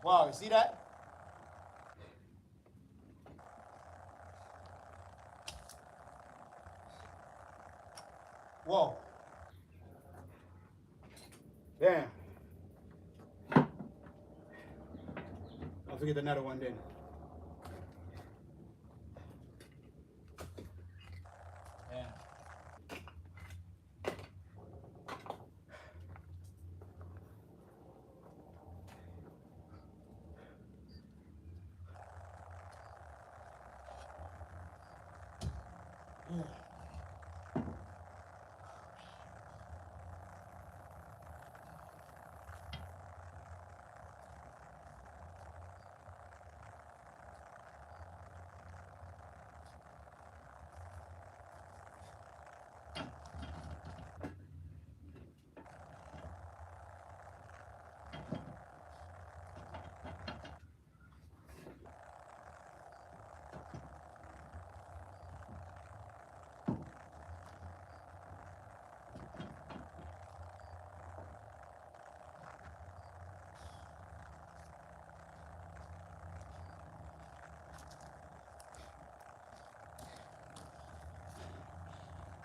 S1: Wow, you see that? Whoa. Damn. I'll forget another one then. Yeah.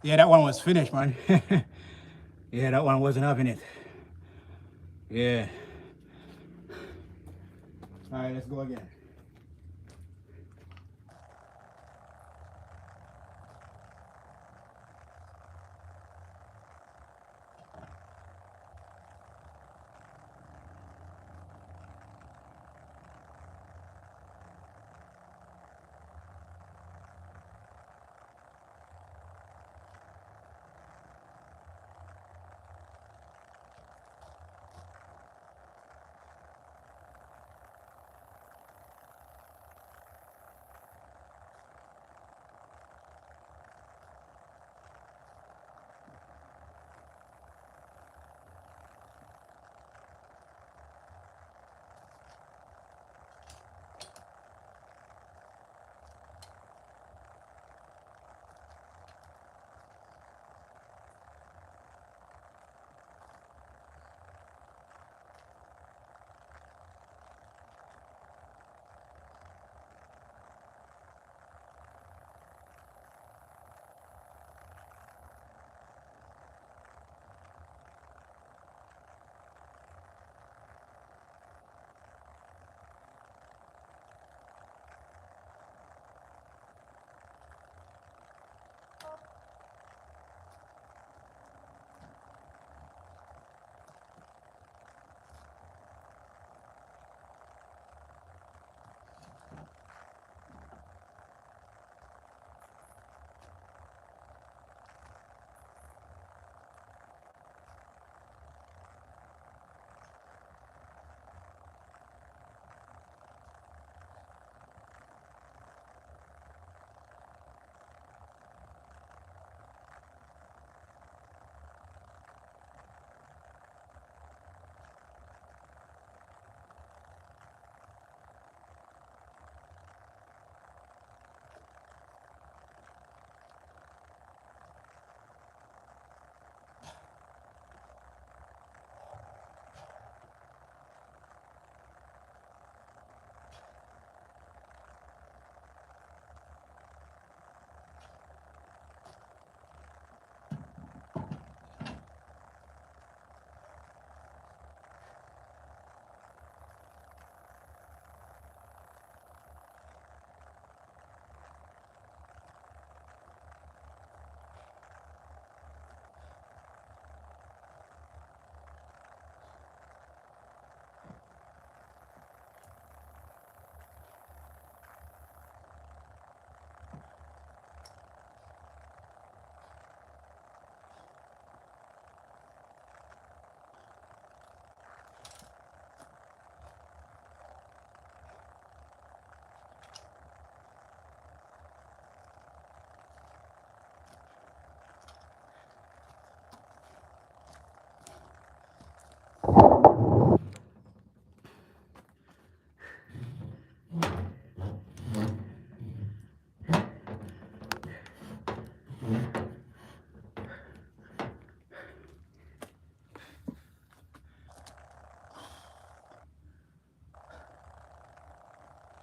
S1: Yeah, that one was finished, man. Yeah, that one wasn't having it. Yeah. All right, let's go again.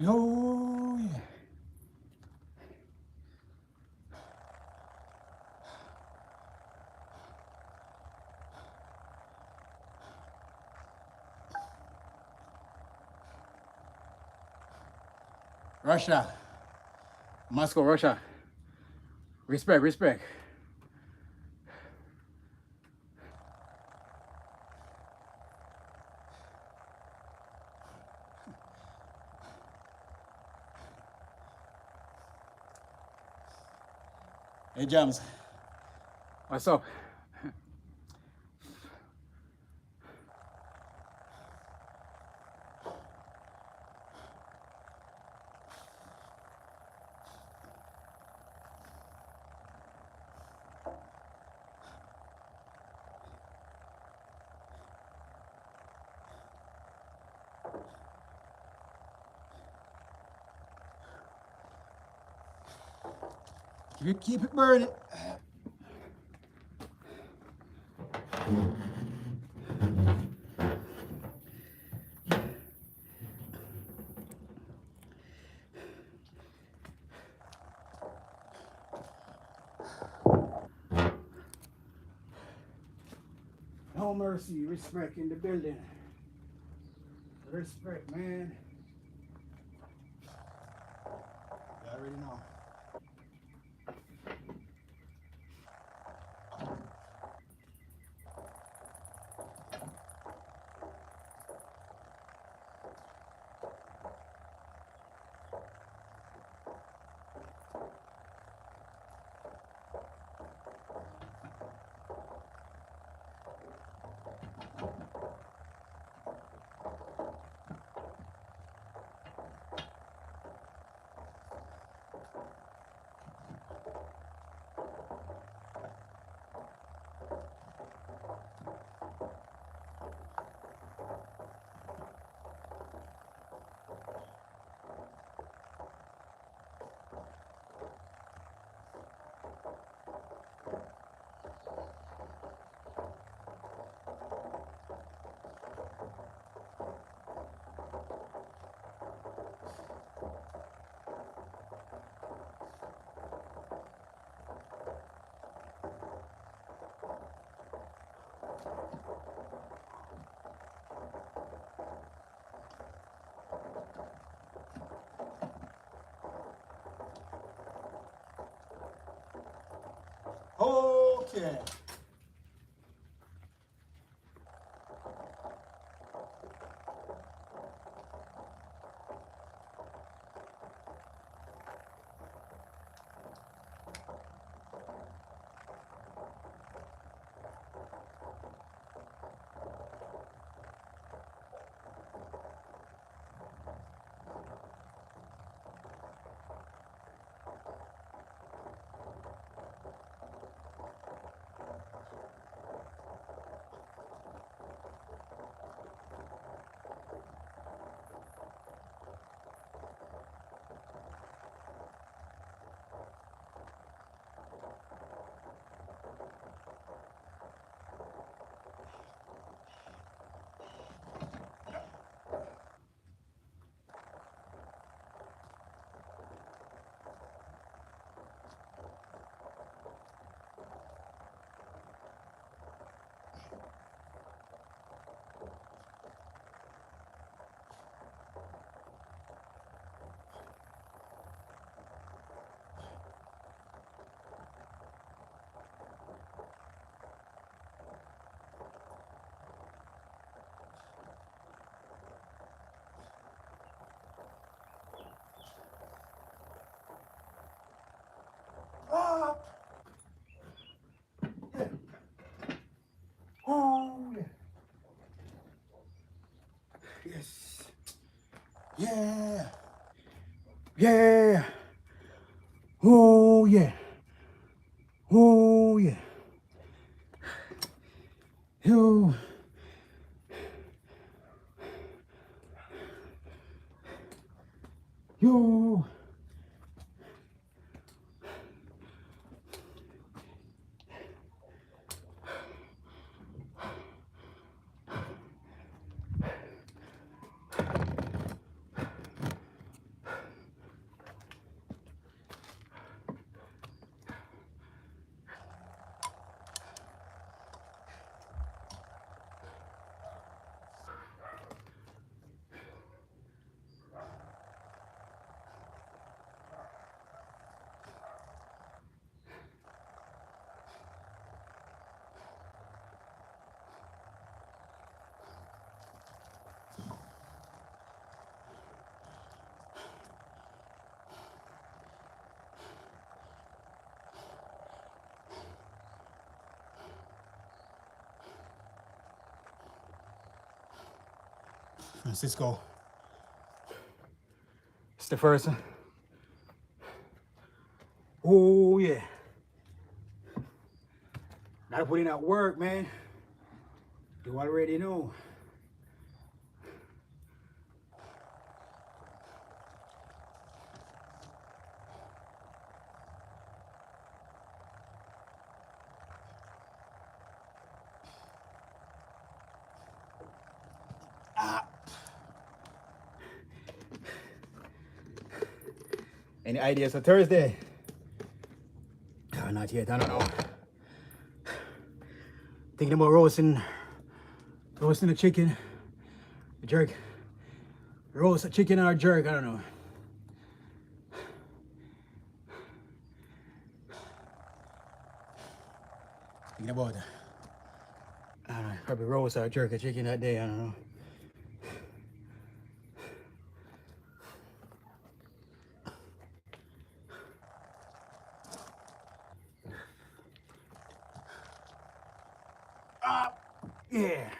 S1: Oh yeah. Russia. Moscow, Russia. Respect, respect. Hey, James. What's up? Keep it burning. No mercy, respect in the building. Respect, man. You already know. Okay. Ah, yeah. Oh yeah. Yes. Yeah. Yeah. Oh yeah. Oh yeah. Yo. Yo. Cisco. It's the first one. Oh yeah. Gotta put in that work, man. You already know. Any ideas for Thursday? Oh, not yet, I don't know. Thinking about roasting the chicken, the jerk. Roast a chicken or jerk, I don't know. Thinking about I don't know, probably roast or jerk a chicken that day, I don't know. Yeah.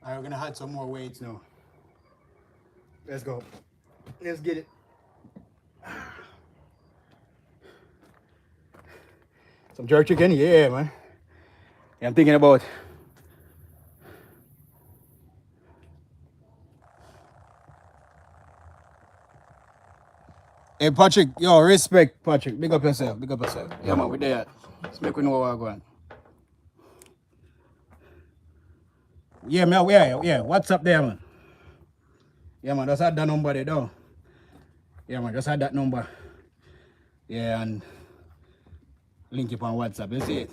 S1: All right, we're gonna add some more weights now. Let's go. Let's get it. Some jerk chicken, yeah, man. Yeah, I'm thinking about. Hey Patrick, yo, respect Patrick. Big up yourself. Big up yourself. Yeah, man, we're there. Let's make we know where we're going. Yeah, man, yeah. What's up there, man? Yeah, man, just add that number there, though. Yeah, man, just add that number. Yeah, and link it on WhatsApp. You see it?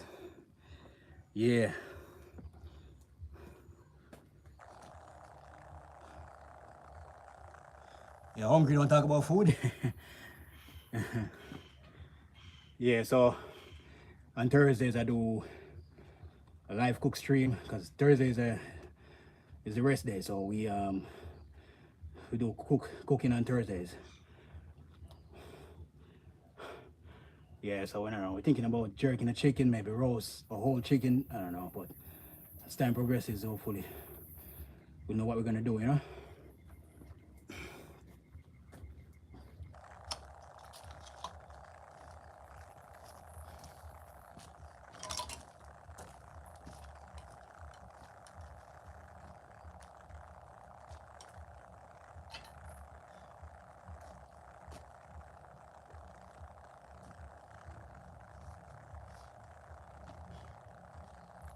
S1: Yeah. Yeah, hungry, don't talk about food. Yeah, so on Thursdays I do a live cook stream because Thursdays is the rest day, so we do cooking on Thursdays. Yeah, so I don't know. We're thinking about jerking a chicken, maybe roast a whole chicken. I don't know, but as time progresses, hopefully we know what we're gonna do, you know.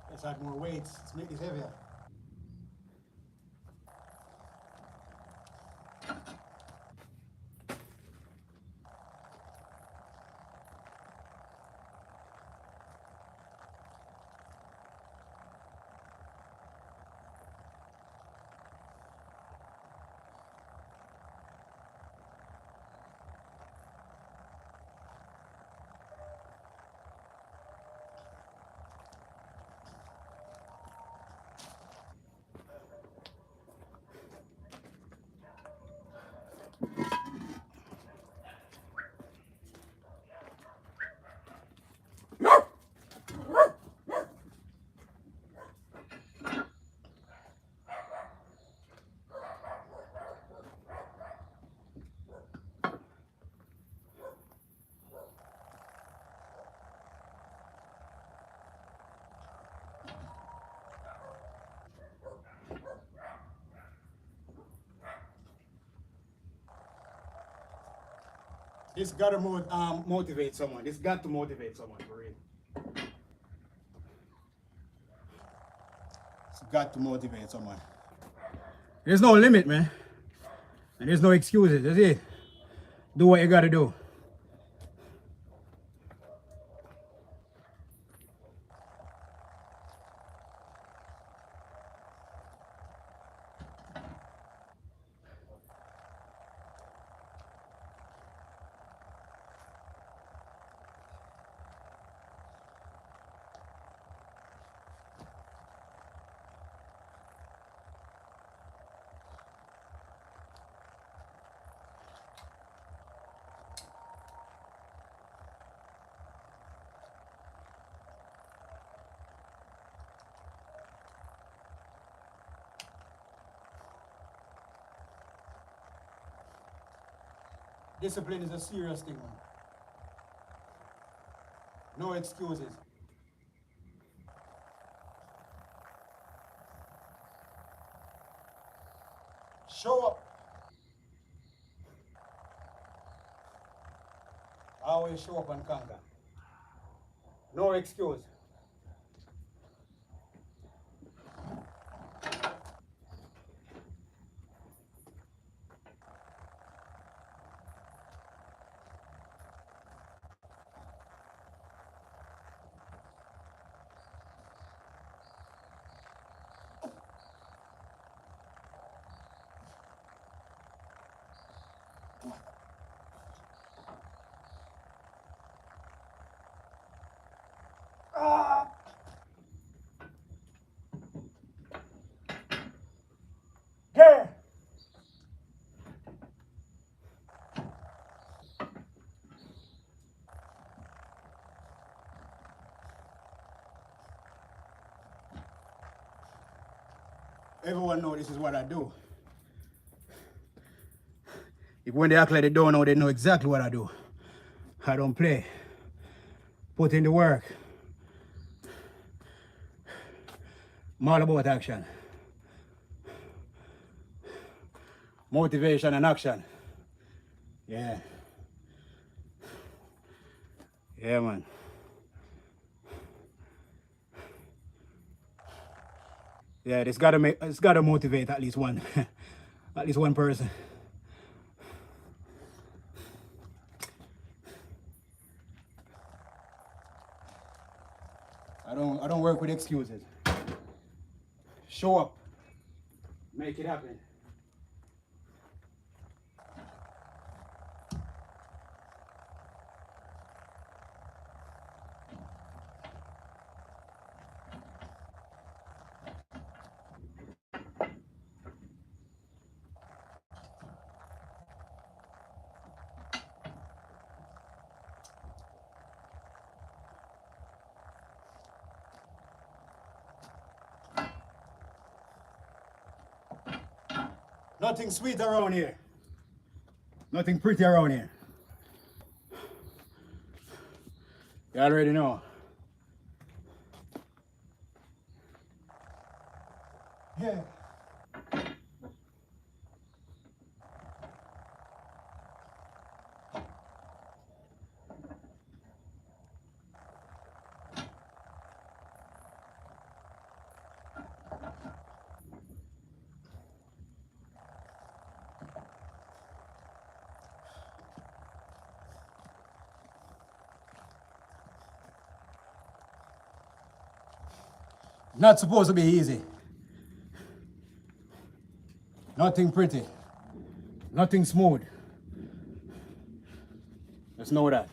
S1: Let's add more weights. Let's make this heavier. This gotta motivate someone. This got to motivate someone for real. It's got to motivate someone. There's no limit, man. And there's no excuses. That's it. Do what you gotta do. Discipline is a serious thing, man. No excuses. Show up. Always show up and conquer. No excuse. Yeah. Everyone know this is what I do. If when they act like they don't know, they know exactly what I do. I don't play. Put in the work. I'm all about action. Motivation and action. Yeah. Yeah, man. Yeah, it's gotta motivate at least one, at least one person. I don't work with excuses. Show up. Make it happen. Nothing sweet around here. Nothing pretty around here. You already know. Yeah. Not supposed to be easy. Nothing pretty. Nothing smooth. Just know that.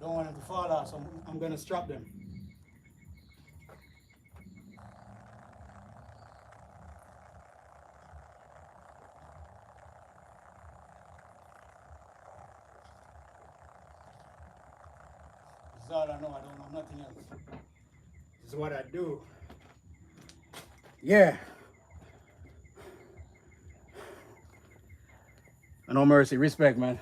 S1: Don't want them to fall off, so I'm gonna strap them. This is all I know. I don't know nothing else. This is what I do. Yeah. No mercy. Respect, man.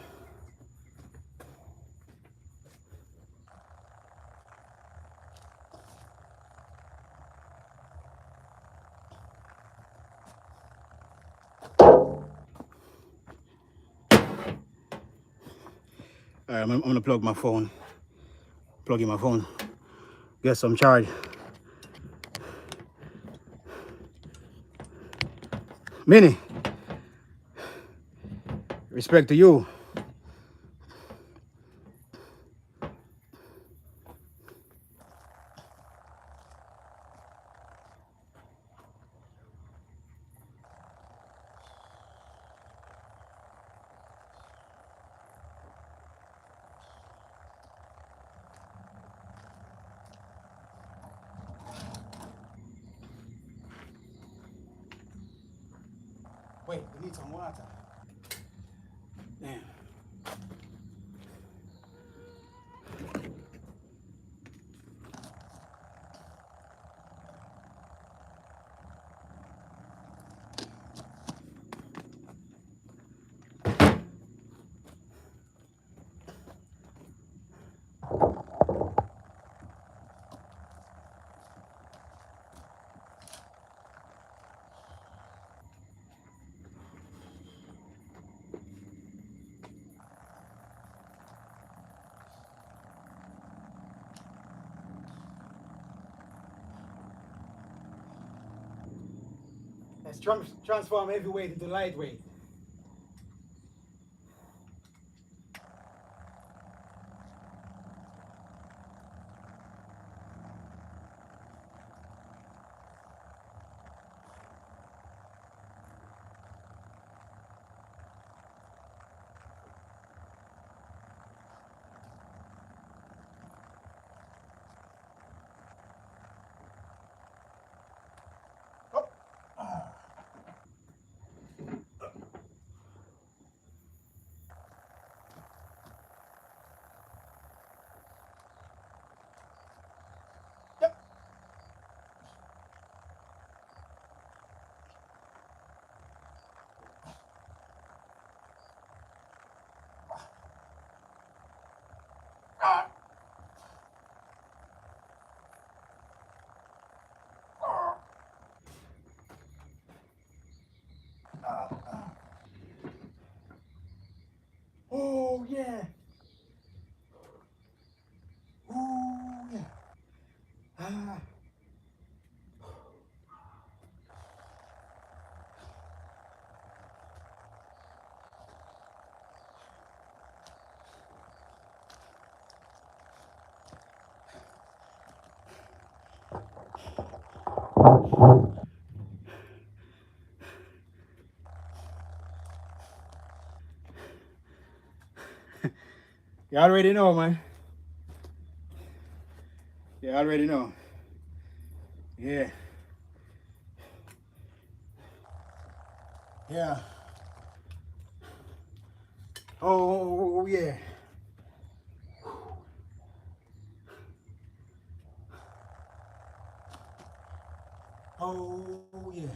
S1: All right, I'm gonna plug my phone. Plug in my phone. Get some charge. Minnie. Respect to you. Wait, we need some water. Damn. Let's transform heavyweight into lightweight. Oh yeah. Oh yeah. Ah. You already know, man. You already know. Yeah. Yeah. Oh yeah. Oh yeah.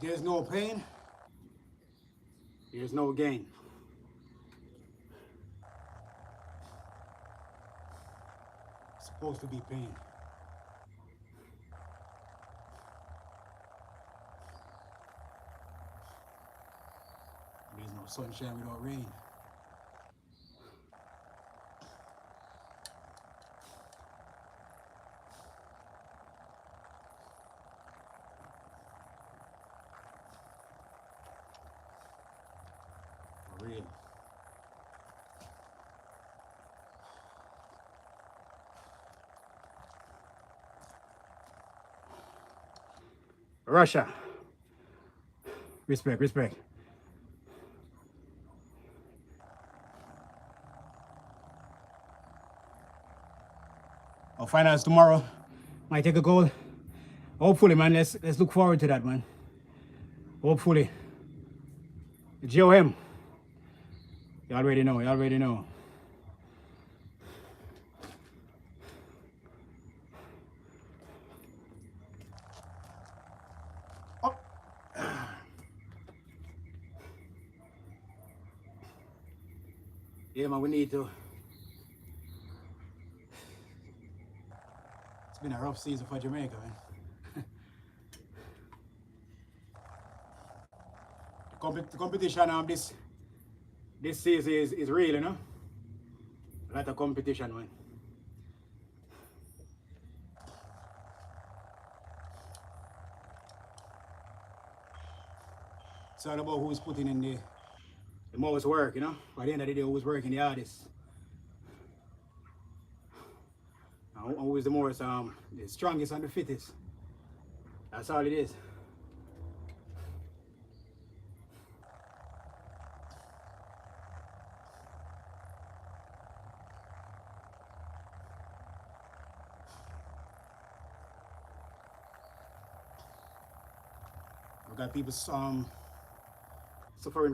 S1: There's no pain. There's no gain. It's supposed to be pain. There's no sunshine without rain. For real. Russia. Respect, respect. Our finals tomorrow. Might take a goal. Hopefully, man. Let's look forward to that, man. Hopefully. GOM. You already know. You already know. Oh. Yeah, man. We need to. It's been a rough season for Jamaica, man. The competition this season is real, you know. A lot of competition, man. It's all about who's putting in the most work, you know. By the end of the day, who's working the hardest. And who is the most the strongest and the fittest. That's all it is. We got people suffering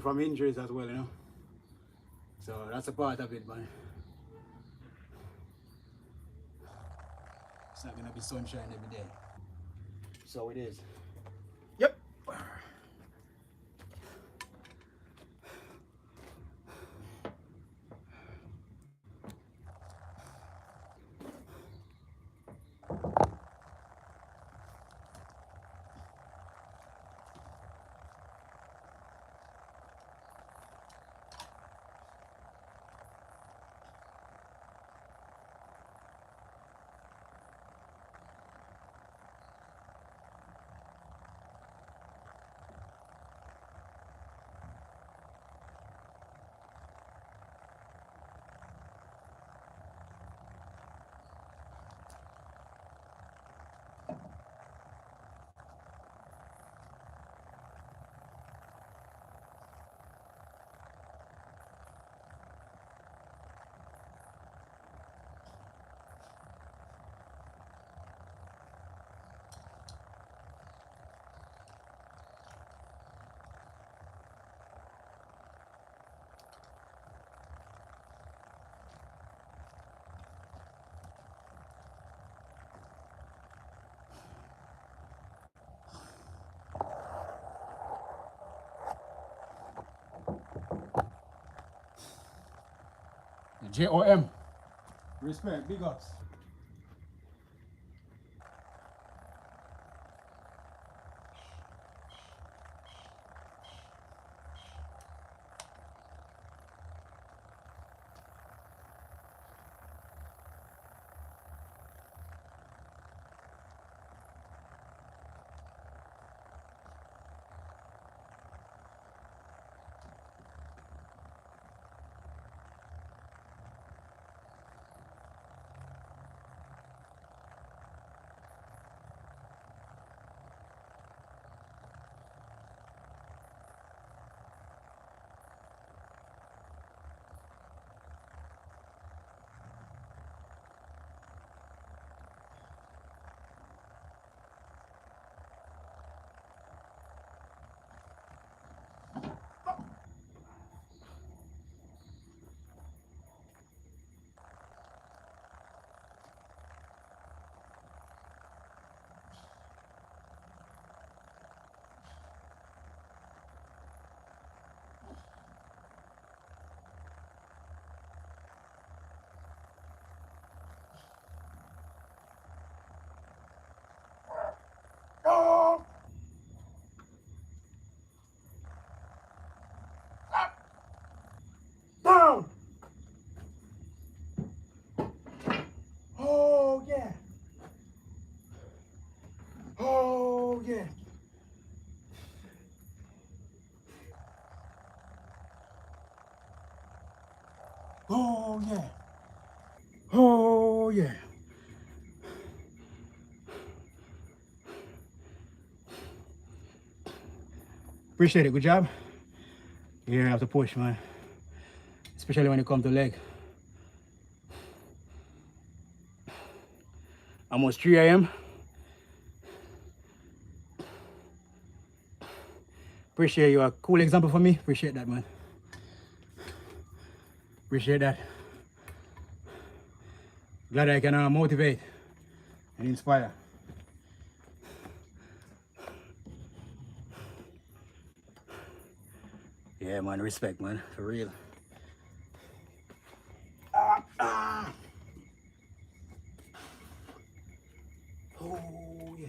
S1: from injuries as well, you know. So that's a part of it, man. It's not gonna be sunshine every day. So it is. Yep. JOM. Respect, big ups. Down. Oh yeah. Oh yeah. Oh yeah. Oh yeah. Appreciate it. Good job. You have to push, man. Especially when it comes to leg. Almost 3 a.m. Appreciate you. A cool example for me. Appreciate that, man. Appreciate that. Glad I can motivate and inspire. Yeah, man. Respect, man. For real. Oh, yeah.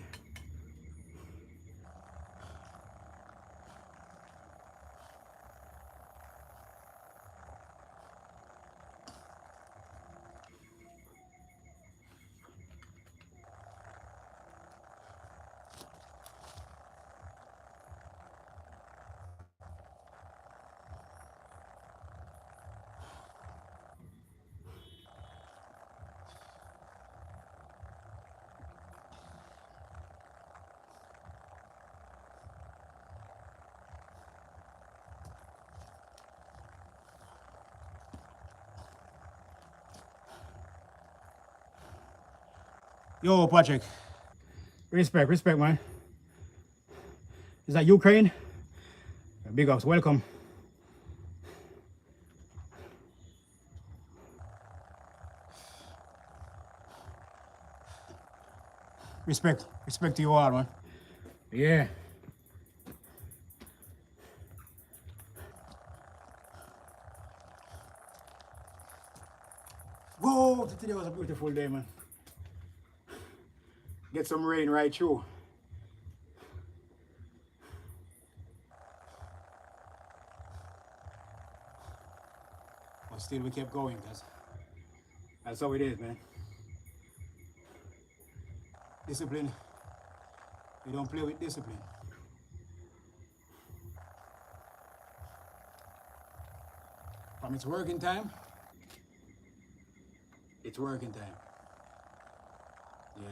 S1: Yo, Patrick. Respect, man. Is that Ukraine? Big ups. Welcome. Respect to you all, man. Yeah. Whoa, today was a beautiful day, man. Get some rain right through. But still we kept going, because that's how it is, man. Discipline. You don't play with discipline. From it's working time, it's working time. Yeah.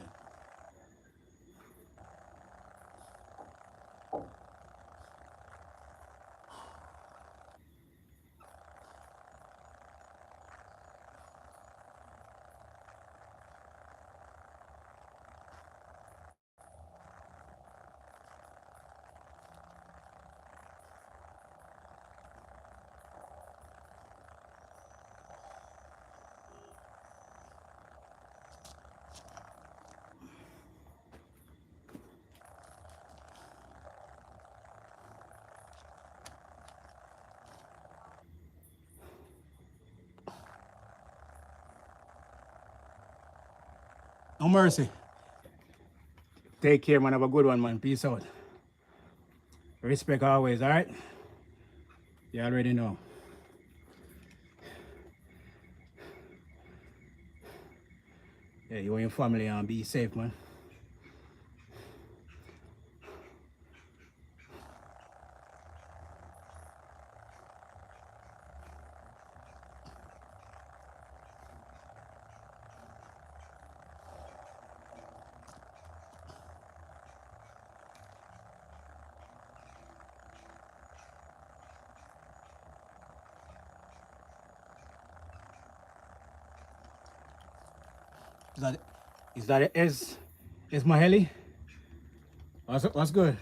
S1: No mercy. Take care, man. Have a good one, man. Peace out. Respect always, all right? You already know. Yeah, you and your family and be safe, man. Is that it? Is my heli? What's good?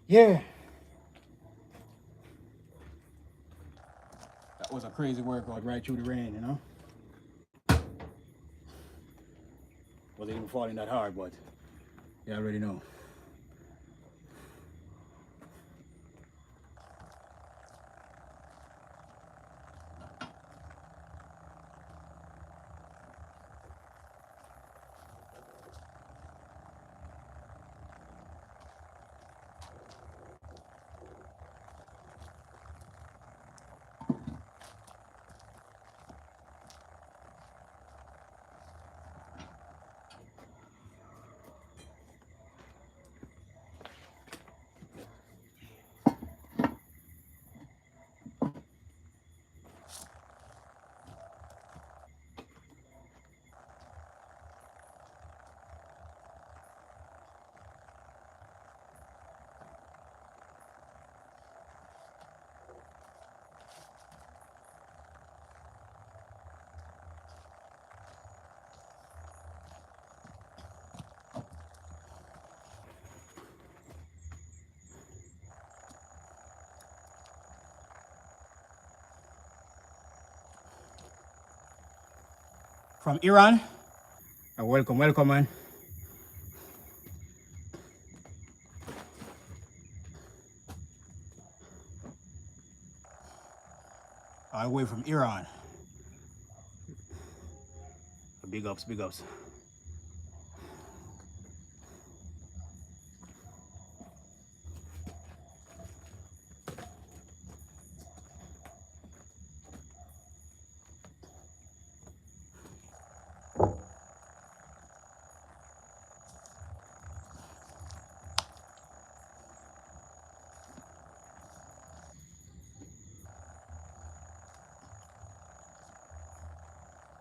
S1: Yeah. That was a crazy workout right through the rain, you know? Wasn't even falling that hard, but you already know. From Iran? Welcome, man. All the way from Iran. Big ups, big ups.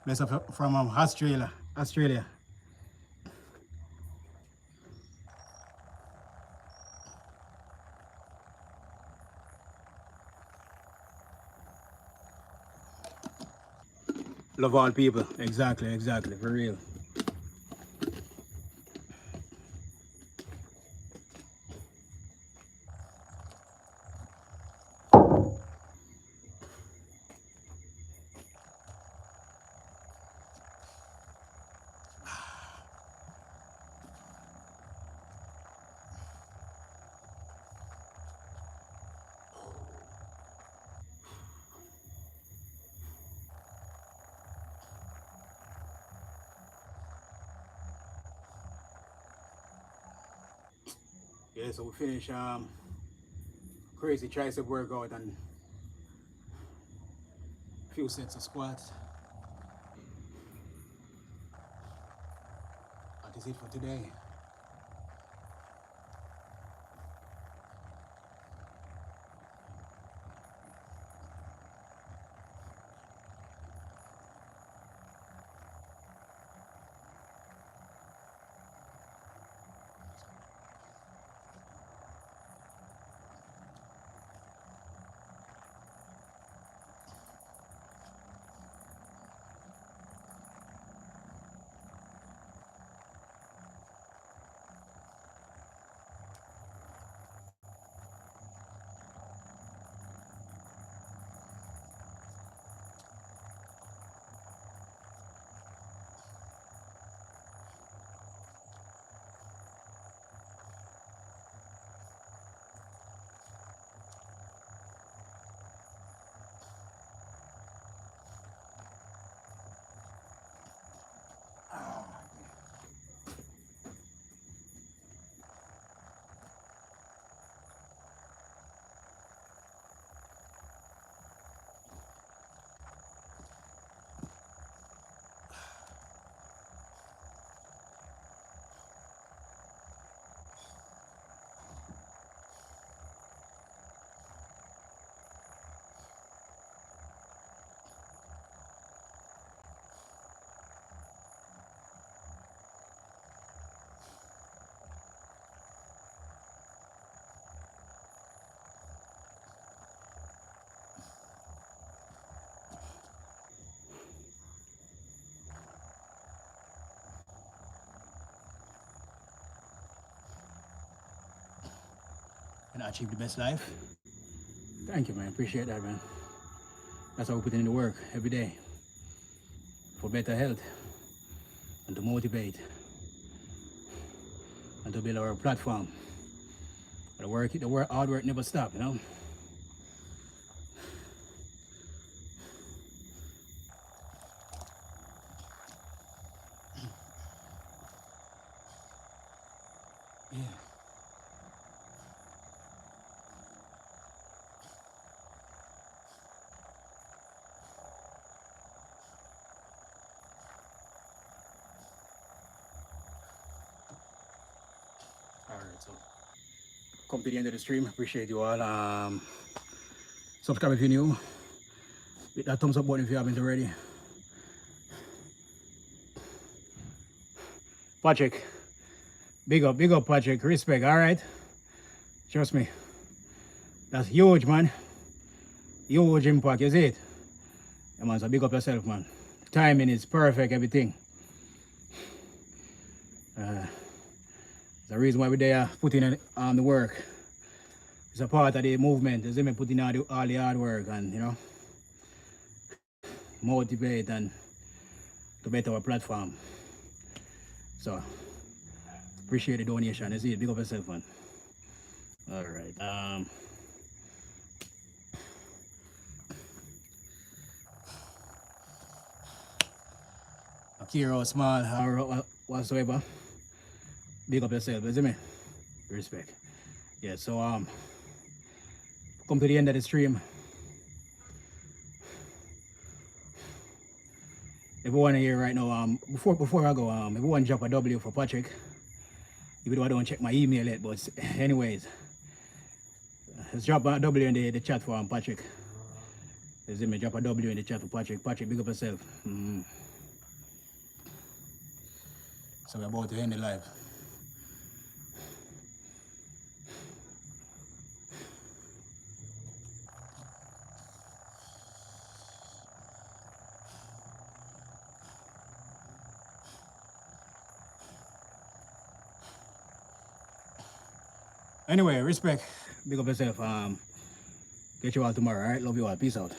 S1: Bless up from Australia. Love all people. Exactly, for real. Yeah, so we finish crazy tricep workout and a few sets of squats. That is it for today. And achieve the best life. Thank you, man. Appreciate that, man. That's how we put in the work every day for better health and to motivate and to build our platform. The hard work never stop, you know. Yeah. All right, so come to the end of the stream. Appreciate you all. Subscribe if you're new. Hit that thumbs up button if you haven't already. Patrick, big up, Patrick. Respect, all right? Trust me. That's huge, man. Huge impact, you see it? Yeah, man, so big up yourself, man. The timing is perfect, everything. The reason why we're there putting in the work. It's a part of the movement. It's me putting all the hard work and, you know, motivate and to better our platform. So, appreciate the donation. You see it? Big up yourself, man. All right. care how small or whatsoever. Big up yourself, you see me? Respect. Yeah, so come to the end of the stream. Everyone here right now, before I go, everyone drop a W for Patrick. Even though I don't check my email yet, but anyways, let's drop a W in the chat for Patrick. You see me? Drop a W in the chat for Patrick. Patrick, big up yourself. So we're about to end the live. Anyway, respect. Big up yourself. Get you all tomorrow, alright? Love you all. Peace out.